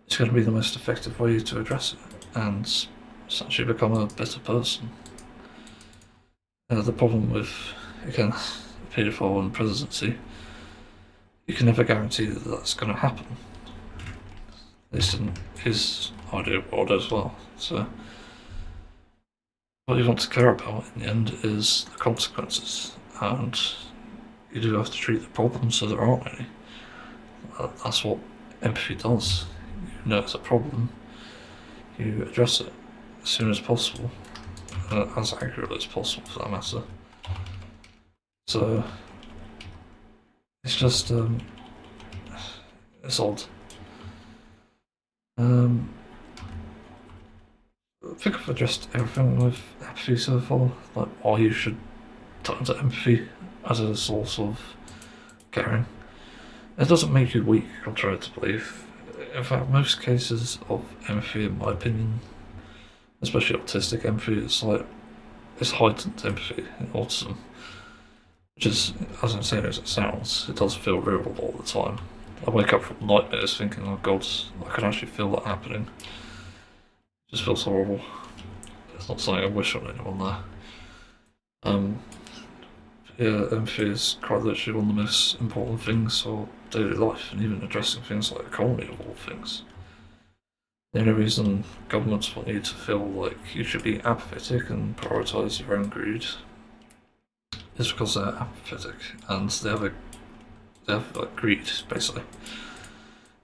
it's going to be the most effective way to address it and essentially become a better person. The problem with, again, a paedophile and presidency, you can never guarantee that that's going to happen. At least in his ideal world as well. So what you want to care about in the end is the consequences, and you do have to treat the problem so there aren't any. That's what empathy does. You know it's a problem, you address it as soon as possible, as accurately as possible for that matter. So it's just, it's odd. I think I've addressed everything with apathy so far, like why you should turn to empathy as a source of caring. It doesn't make you weak, contrary to belief. In fact, most cases of empathy, in my opinion, especially autistic empathy, it's heightened empathy in autism, which is, as insane as it sounds, it does feel real all the time. I wake up from nightmares thinking, oh god, I can actually feel that happening. It just feels horrible. It's not something I wish on anyone there. Yeah, empathy is quite literally one of the most important things for daily life, and even addressing things like economy of all things. The only reason governments want you to feel like you should be apathetic and prioritise your own greed is because they're apathetic, and they have a they have like greed, basically.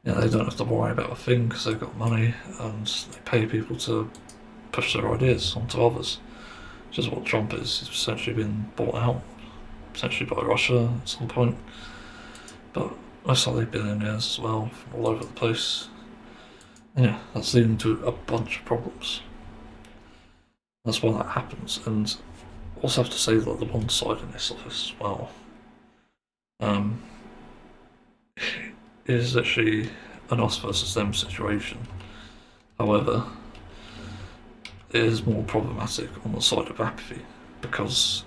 Yeah, they don't have to worry about a thing because they've got money and they pay people to push their ideas onto others. Which is what Trump is. He's essentially been bought out, essentially by Russia at some point. But most likely billionaires as well, from all over the place. And yeah, that's leading to a bunch of problems. That's why that happens. And also have to say that the one side in this office as well is actually an us versus them situation. However, it is more problematic on the side of apathy because,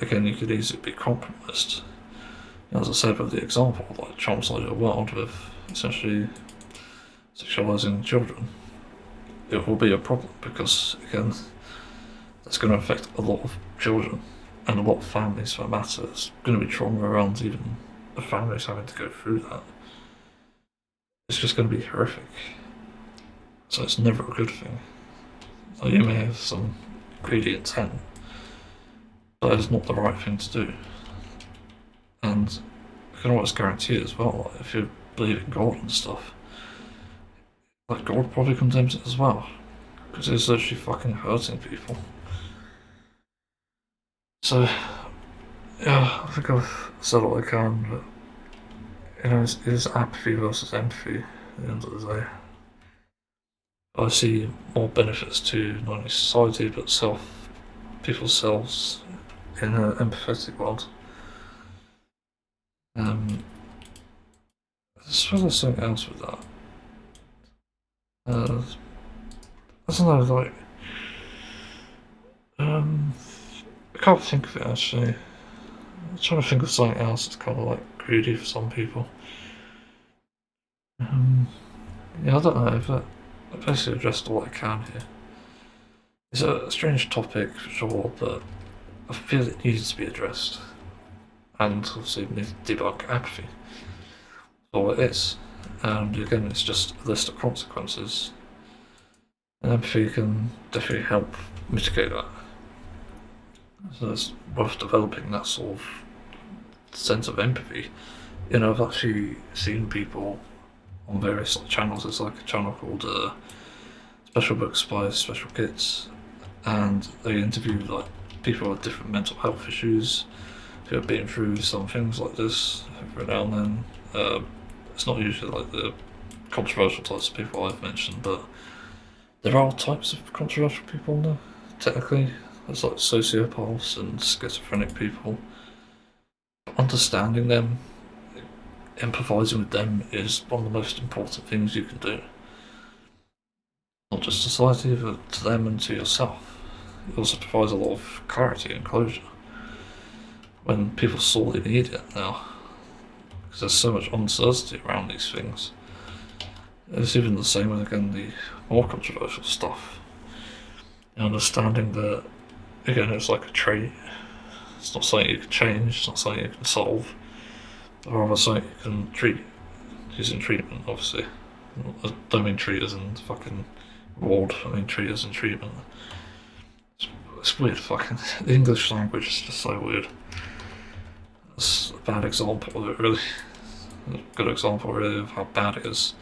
again, you could easily be compromised. As I said with the example, like Trump's idea world with essentially sexualizing children, it will be a problem because, again, that's going to affect a lot of children and a lot of families for that matter. It's going to be trauma around even the families having to go through that. It's just going to be horrific. So it's never a good thing. Like, you may have some greedy intent, but it's not the right thing to do. And I can always guarantee it as well, like, if you believe in God and stuff, like God probably condemns it as well, because it's actually fucking hurting people. So, yeah, I think I've said all I can, but you know, it is apathy versus empathy at the end of the day. I see more benefits to not only society but people's selves in an empathetic world. I suppose there's something else with that. I don't know, like, I can't think of it actually. I'm trying to think of something else that's kind of like greedy for some people. Yeah, I don't know, but I basically addressed all I can here. It's a strange topic for sure, but I feel it needs to be addressed. And obviously we need to debunk apathy for what it is. And again, it's just a list of consequences. And empathy can definitely help mitigate that. So it's worth developing that sort of sense of empathy. You know, I've actually seen people on various channels. There's like a channel called Special Books by Special Kids, and they interview like people with different mental health issues who have been through some things like this every now and then. It's not usually like the controversial types of people I've mentioned, but there are types of controversial people now. Technically, there's like sociopaths and schizophrenic people. Understanding them, empathizing with them is one of the most important things you can do. Not just society, but to them and to yourself. It also provides a lot of clarity and closure when people sorely need it now, because there's so much uncertainty around these things. It's even the same with, again, the more controversial stuff. Understanding that, again, it's like a trait. It's not something you can change, it's not something you can solve, but rather something you can treat using treatment, obviously. I don't mean treat as in fucking ward, I mean treat as in treatment. It's weird, fucking. The English language is just so weird. That's a bad example of it, really. A good example, really, of how bad it is.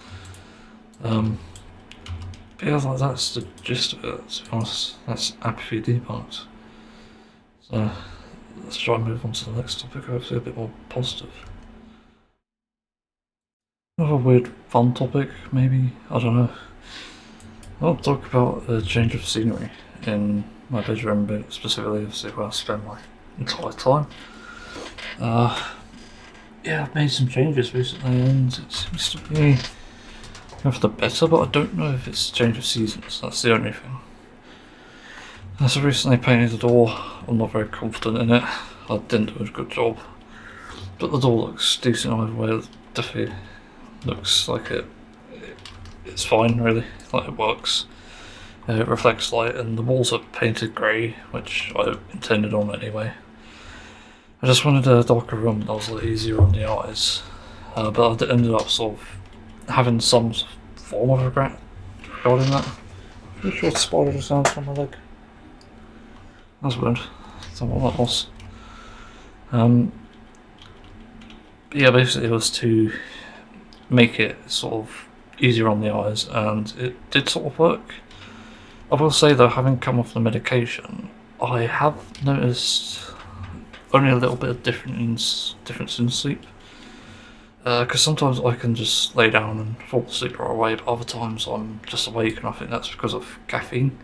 But yeah, like, that's the gist of it, to be honest. That's apathy debunked. So, let's try and move on to the next topic, hopefully a bit more positive. Another weird, fun topic, maybe, I don't know. I'll talk about the change of scenery in my bedroom, but specifically, obviously, where I spend my entire time. Yeah, I've made some changes recently, and it seems to be for the better, but I don't know if it's a change of seasons, that's the only thing. As I recently painted the door, I'm not very confident in it. I didn't do a good job, but the door looks decent either way. It definitely looks like it's fine, really, like it works. It reflects light, and the walls are painted grey, which I intended on anyway. I just wanted a darker room that was a little easier on the eyes, but I ended up sort of having some form of regret regarding that. Pretty sure it's spider just sounds on my leg. That's weird. I don't know what that was. yeah, basically it was to make it sort of easier on the eyes, and it did sort of work. I will say though, having come off the medication, I have noticed only a little bit of difference in sleep. Because sometimes I can just lay down and fall asleep right away, but other times I'm just awake, and I think that's because of caffeine.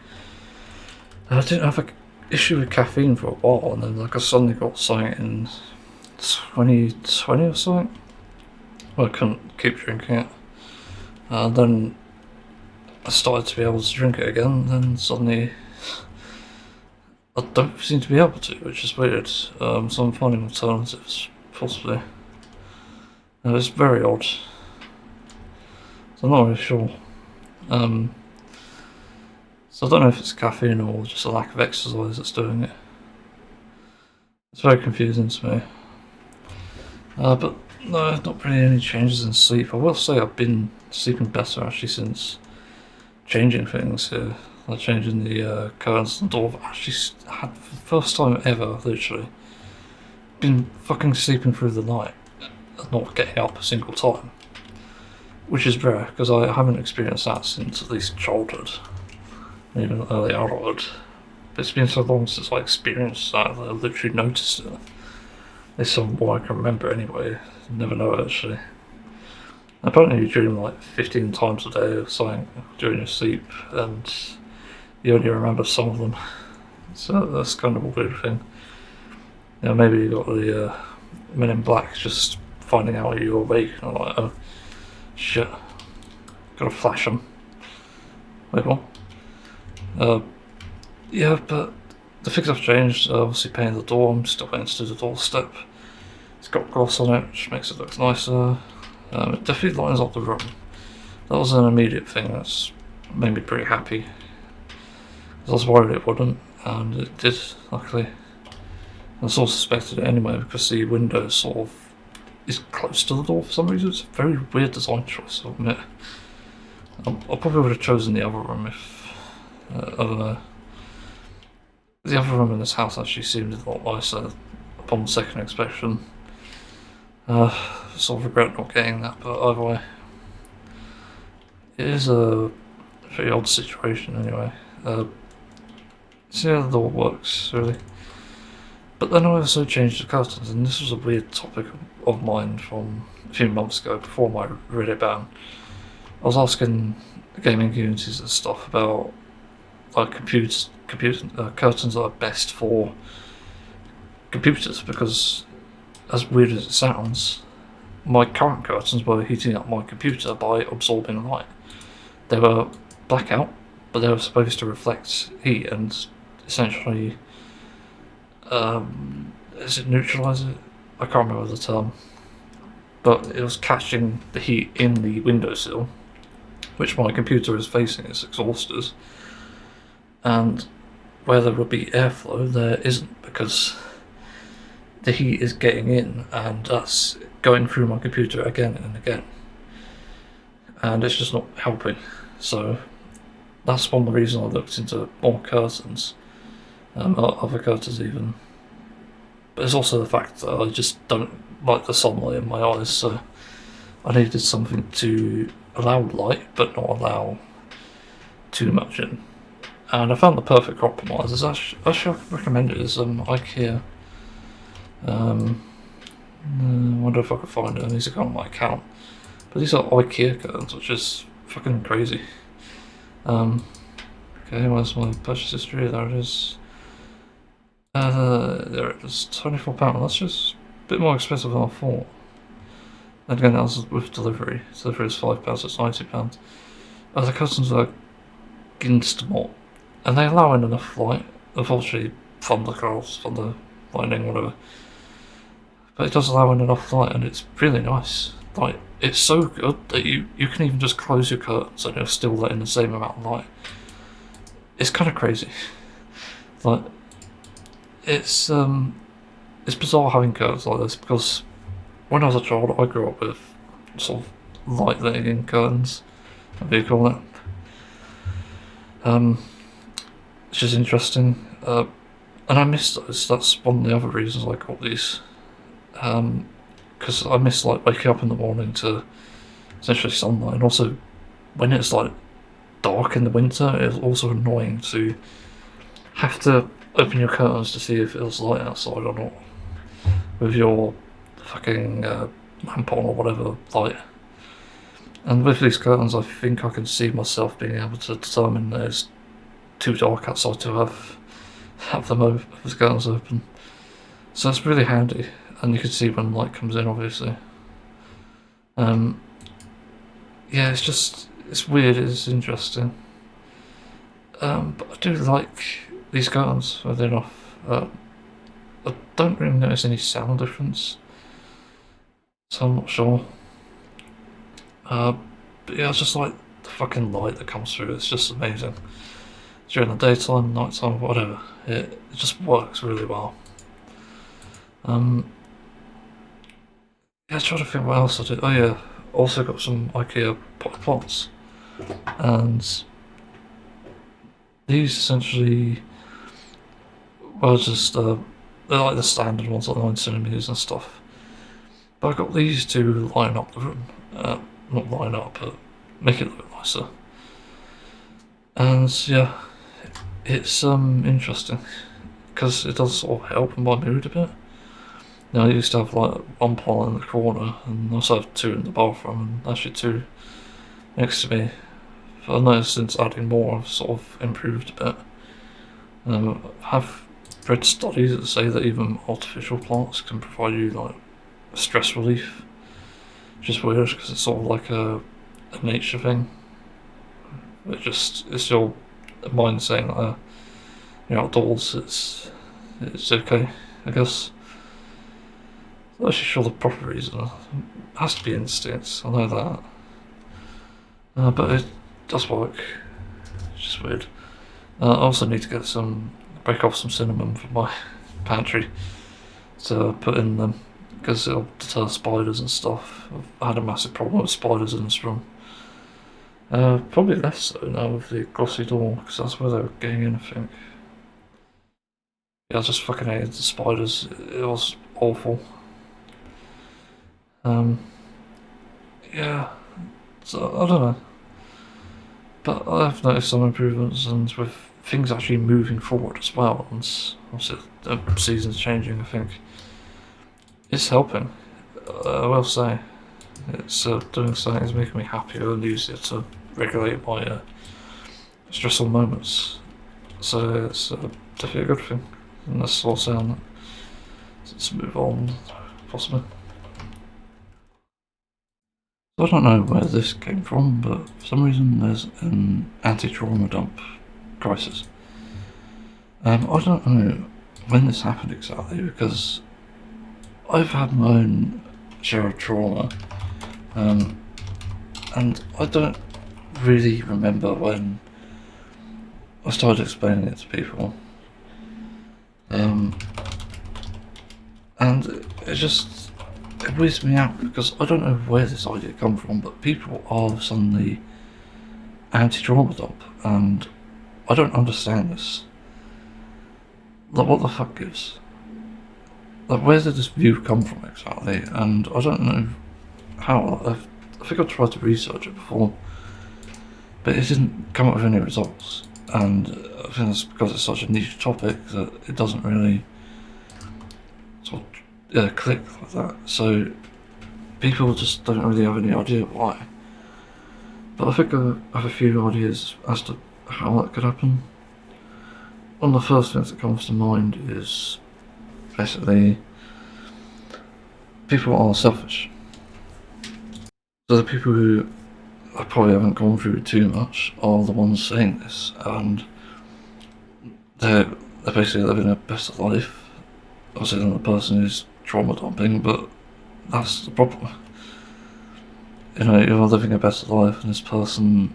I didn't have an issue with caffeine for a while, and then like I suddenly got something in 2020 or something. Well, I couldn't keep drinking it. And then I started to be able to drink it again, and then suddenly I don't seem to be able to, which is weird. So I'm finding alternatives, possibly. It's very odd. So I'm not really sure. So I don't know if it's caffeine or just a lack of exercise that's doing it. It's very confusing to me. But no, not really any changes in sleep. I will say I've been sleeping better actually since changing things here. Like changing the curtains and door. I've actually had, for the first time ever, literally, been fucking sleeping through the night and not getting up a single time. Which is rare, because I haven't experienced that since at least childhood, even early adulthood. But it's been so long since I experienced that I literally noticed it. It's something I can remember anyway. Never know actually. Apparently you dream like 15 times a day or something during your sleep, and you only remember some of them. So that's kind of a weird thing. Yeah, maybe you got the Men in Black just finding out you're awake and I'm like, oh shit, gotta flash them. Wait, what? Yeah, but the things have changed. Obviously painting the door, I'm still waiting to do the doorstep. It's got gloss on it, which makes it look nicer. It definitely lines up the room. That was an immediate thing that's made me pretty happy. I was worried it wouldn't, and it did, luckily. I sort of suspected it anyway, because the window sort of is close to the door for some reason. It's a very weird design choice, I'll admit. I probably would have chosen the other room if, I don't know. The other room in this house actually seemed a lot nicer upon second inspection. Sort of regret not getting that, but either way. It is a very odd situation anyway. See how the door works, really. But then I also changed the curtains, and this was a weird topic of mine from a few months ago, before my Reddit ban. I was asking the gaming communities and stuff about like curtains that are best for computers, because as weird as it sounds, my current curtains were heating up my computer by absorbing light. They were blackout, but they were supposed to reflect heat and essentially, is it neutralise it? I can't remember the term. But it was catching the heat in the windowsill, which my computer is facing its exhausters. And where there would be airflow, there isn't, because the heat is getting in and that's going through my computer again and again. And it's just not helping. So that's one of the reasons I looked into more curtains, other curtains even. But it's also the fact that I just don't like the sunlight in my eyes, so I needed something to allow light but not allow too much in. And I found the perfect compromise. It's actually I recommend it. It's IKEA. I wonder if I could find it. I need to go on my account. But these are IKEA curtains, which is fucking crazy. Okay, where's my purchase history? There it is. There it is. £24. That's just a bit more expensive than I thought. And again, that was with delivery. Delivery is £5, it's £90. The curtains are against more. And they allow in enough light. Unfortunately, thunder, lightning, whatever. But it does allow in enough light, and it's really nice. Like, it's so good that you can even just close your curtains and it'll still let in the same amount of light. It's kind of crazy. Like, it's bizarre having curtains like this, because when I was a child, I grew up with sort of light letting in curtains, what do you call it? Which is interesting. And I miss those. That's one of the other reasons I got these. Because because I miss like waking up in the morning to essentially sunlight, and also when it's like dark in the winter, it's also annoying to have to open your curtains to see if it's light outside or not with your fucking lamp on or whatever light. And with these curtains, I think I can see myself being able to determine that it's too dark outside to have them open, the curtains open. So it's really handy, and you can see when light comes in, obviously. Yeah, it's weird, it's interesting. But I do like these curtains, weirdly enough. I don't really notice any sound difference, so I'm not sure. But yeah, I just like the fucking light that comes through, it's just amazing. During the daytime, nighttime, whatever, it just works really well. Yeah, I'm trying to think what else I did. Oh yeah, also got some IKEA pot pots, and these essentially were just they're like the standard ones, like 9cm and stuff. But I got these to line up the room, not line up, but make it look nicer. And yeah, it's interesting because it does sort of help in my mood a bit. Now, I used to have like one plant in the corner, and I also have two in the bathroom, and actually two next to me. But I noticed since adding more, I've sort of improved a bit. I've read studies that say that even artificial plants can provide you like stress relief, which is weird because it's sort of like a nature thing. It's your mind saying that you're outdoors, it's okay, I guess. I'm not actually sure the proper reason. It has to be instincts, I know that. But it does work. It's just weird. I also need to break off some cinnamon from my pantry to put in them, because it'll deter spiders and stuff. I've had a massive problem with spiders in this room. Probably less so now with the glossy door, because that's where they were getting in, I think. Yeah, I just fucking hated the spiders. It was awful. Yeah, so I don't know. But I've noticed some improvements, and with things actually moving forward as well, and obviously the season's changing, I think it's helping. I will say, it's doing something that's making me happier and easier to regulate my stressful moments. So it's definitely a good thing. And that's all sound that. Let's move on, possibly. I don't know where this came from, but for some reason there's an anti-trauma dump crisis. I don't know when this happened exactly, because I've had my own share of trauma, and I don't really remember when I started explaining it to people. And it weirds me out, because I don't know where this idea come from, but people are suddenly anti-trauma dump, and I don't understand this. Like, what the fuck gives? Like, where did this view come from exactly? And I don't know how. I think I tried to research it before, but it didn't come up with any results. And I think it's because it's such a niche topic that it doesn't really sort of click like that. So people just don't really have any idea why. But I think I have a few ideas as to how that could happen. One of the first things that comes to mind is basically people are selfish. So the people who I probably haven't gone through too much are the ones saying this, and they're basically living a better life. Obviously than the person who's trauma dumping, but that's the problem. You know, you're living a better life, and this person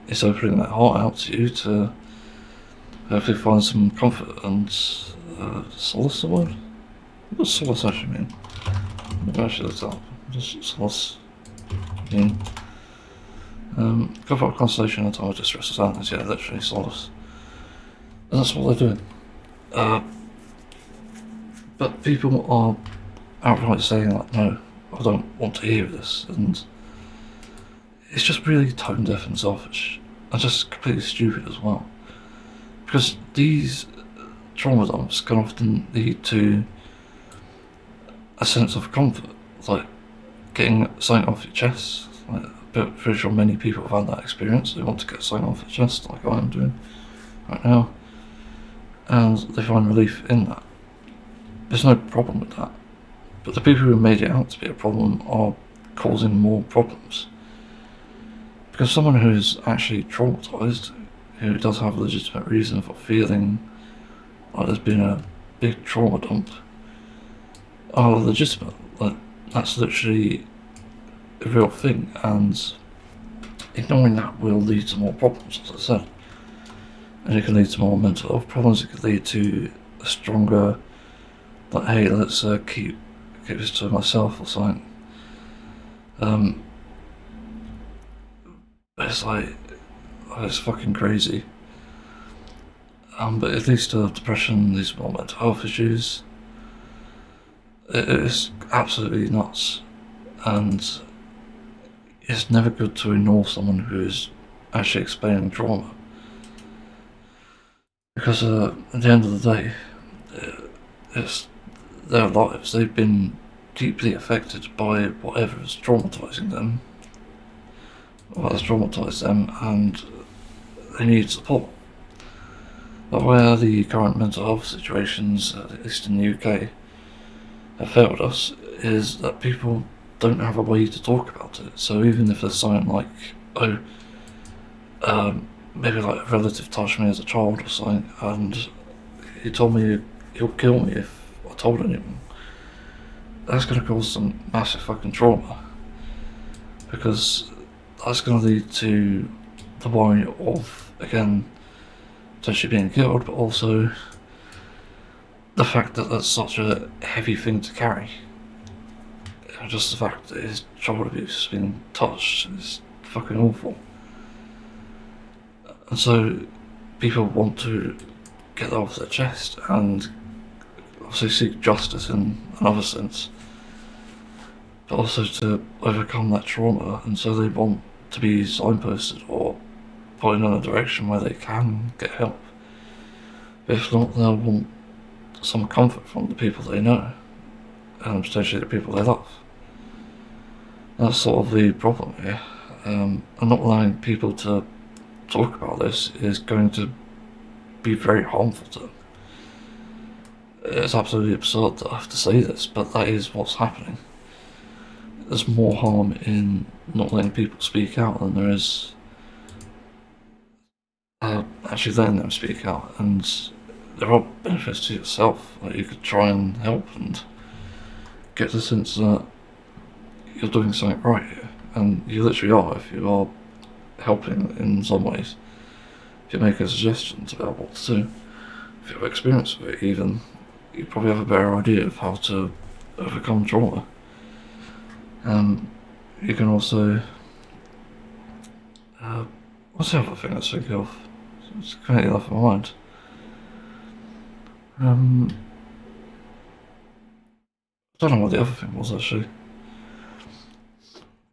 is opening their heart out to you to hopefully find some comfort and solace. The word? What does solace actually mean? Maybe I should look that up. What does solace mean? Comfort, consolation, and time of distress. Sadness, yeah, literally solace. And that's what they're doing. But people are outright saying like, no, I don't want to hear this, and it's just really tone deaf and selfish, and just completely stupid as well. Because these trauma dumps can often lead to a sense of comfort, like getting something off your chest. Like, I'm pretty sure many people have had that experience. They want to get something off their chest, like I am doing right now, and they find relief in that. There's no problem with that. But the people who made it out to be a problem are causing more problems. Because someone who is actually traumatized, who does have a legitimate reason for feeling like there's been a big trauma dump, are legitimate. Like, that's literally a real thing, and ignoring that will lead to more problems, as I said. And it can lead to more mental health problems. It could lead to a stronger, like, hey, let's keep this to myself or something. It's like, it's fucking crazy. But it leads to depression, leads to more mental health issues. It's absolutely nuts, and it's never good to ignore someone who is actually explaining trauma. Because at the end of the day, it's their lives. They've been deeply affected by whatever is traumatizing them, what has traumatized them, and they need support. But where the current mental health situations, at least in the UK, have failed us, is that people don't have a way to talk about it. So even if there's something like, maybe like a relative touched me as a child or something, and he told me he'll kill me if I told anyone, that's going to cause some massive fucking trauma. Because that's going to lead to the worry of, again, potentially being killed, but also the fact that that's such a heavy thing to carry. Just the fact that his child abuse has been touched is fucking awful. And so people want to get that off their chest and obviously seek justice in another sense, but also to overcome that trauma, and so they want to be signposted or pointed in a direction where they can get help. But if not, they'll want some comfort from the people they know, and potentially the people they love. That's sort of the problem here. And not allowing people to talk about this is going to be very harmful to them. It's absolutely absurd that I have to say this, but that is what's happening. There's more harm in not letting people speak out than there is actually letting them speak out, and there are benefits to yourself. Like, you could try and help and get the sense that you're doing something right here, and you literally are if you are helping in some ways. If you're making suggestions about what to do, if you have experience with it even, you probably have a better idea of how to overcome trauma. You can also, what's the other thing I was thinking of? It's completely left my mind. I don't know what the other thing was actually.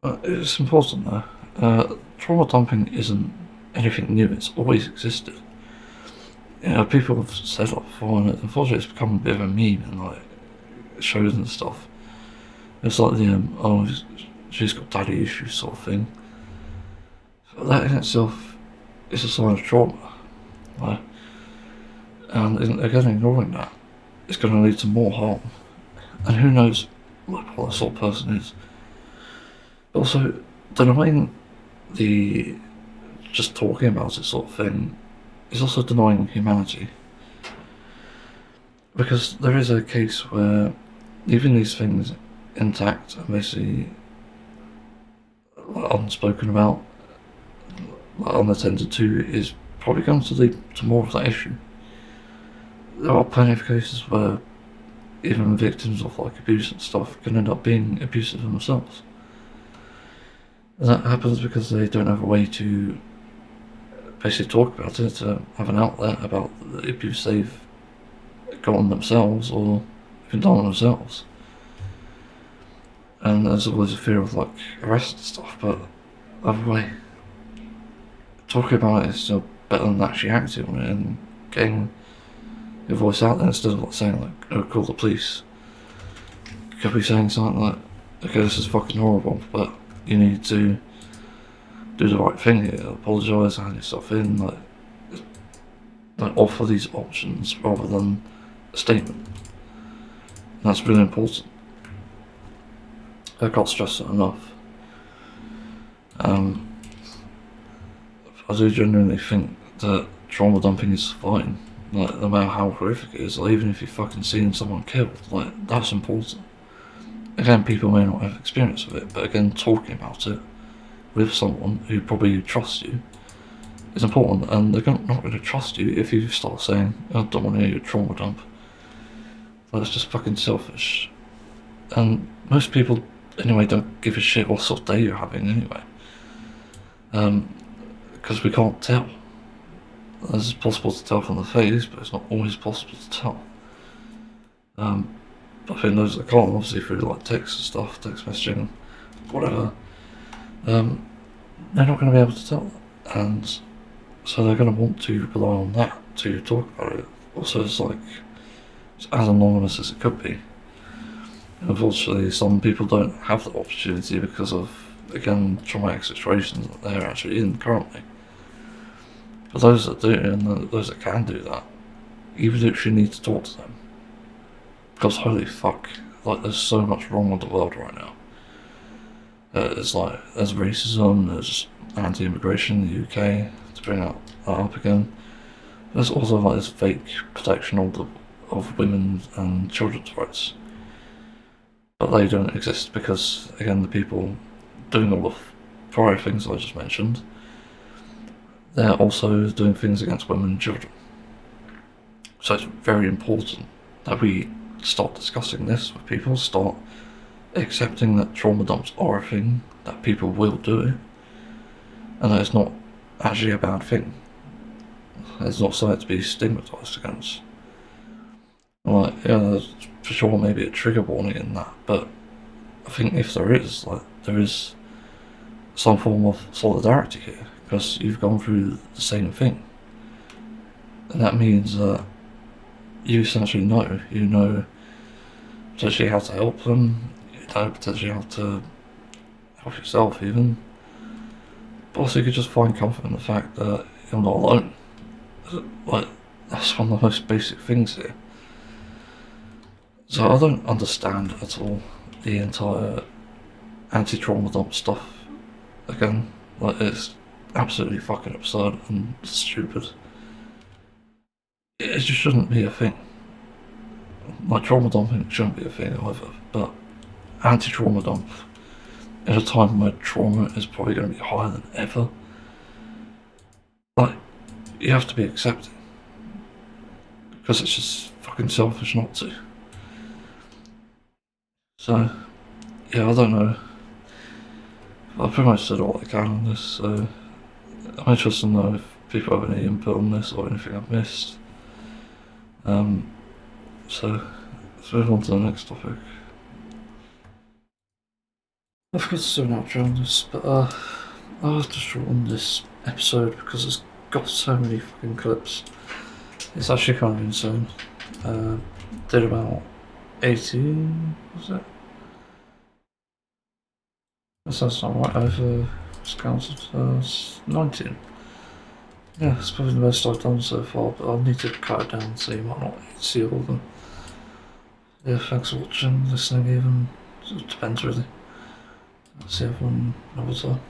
It's important though. Trauma dumping isn't anything new, it's always existed. You know, people have said that before, and unfortunately it's become a bit of a meme in like shows and stuff. It's like the oh, she's got daddy issues sort of thing. But that in itself is a sign of trauma. Right? And again, ignoring that is going to lead to more harm. And who knows what that sort of person is. But also, denying the just talking about it sort of thing is also denying humanity. Because there is a case where leaving these things intact and basically unspoken about, unattended to, is probably going to lead to more of that issue. There are plenty of cases where even victims of like abuse and stuff can end up being abusive themselves. And that happens because they don't have a way to basically talk about it, to have an outlet about the abuse they've got on themselves or even done on themselves. and there's always a fear of like arrest and stuff, but either way, talking about it is still better than actually acting on it and getting your voice out there instead of like saying like, oh, call the police. You could be saying something like, okay, this is fucking horrible, but you need to do the right thing here, apologise, hand yourself in, like offer these options rather than a statement. And that's really important. I can't stress it enough. I do genuinely think that trauma dumping is fine, like no matter how horrific it is, like even if you've fucking seen someone killed, like that's important. Again, people may not have experience with it, but again, talking about it with someone who probably trusts you is important, and they're not going to trust you if you start saying, I don't want to hear your trauma dump. That's just fucking selfish. And most people, anyway, don't give a shit what sort of day you're having anyway. Because we can't tell. It's possible to tell from the face, but it's not always possible to tell. I think those that can't, obviously through like text and stuff, text messaging, whatever, they're not going to be able to tell that. And so they're going to want to rely on that to talk about it. Also, it's like, it's as anonymous as it could be. And unfortunately, some people don't have the opportunity because of, again, traumatic situations that they're actually in currently. For those that do, and those that can do that, you literally need to talk to them. Because holy fuck, like there's so much wrong with the world right now. It's like, there's racism, there's anti-immigration in the UK, to bring that up again. There's also like this fake protection of women and children's rights. But they don't exist because, again, the people doing all the prior things I just mentioned, they're also doing things against women and children. So it's very important that we start discussing this with people, start accepting that trauma dumps are a thing, that people will do it, and that it's not actually a bad thing. It's not something to be stigmatised against. Like, yeah, there's for sure maybe a trigger warning in that, but I think if there is, like, there is some form of solidarity here, because you've gone through the same thing. And that means that you essentially know, potentially how to help them, you know potentially how to help yourself even. But also you could just find comfort in the fact that you're not alone. Like, that's one of the most basic things here. So I don't understand at all the entire anti-trauma dump stuff. Again, like, it's absolutely fucking absurd and stupid. It just shouldn't be a thing. Like, trauma dumping shouldn't be a thing either, but anti-trauma dump, at a time where trauma is probably going to be higher than ever, like, you have to be accepting. Because it's just fucking selfish not to. So, yeah, I don't know. I've pretty much said all I can on this, so I'm interested to know if people have any input on this or anything I've missed. So let's move on to the next topic. I forgot to do an outro on this, but I'll have to shorten this episode because it's got so many fucking clips. It's actually kind of insane. Did about 18, was it? That sounds not right, I've counted 19. Yeah, it's probably the most I've done so far, but I'll need to cut it down so you might not see all of them. Yeah, thanks for watching, listening even, it depends really. I'll see everyone another time.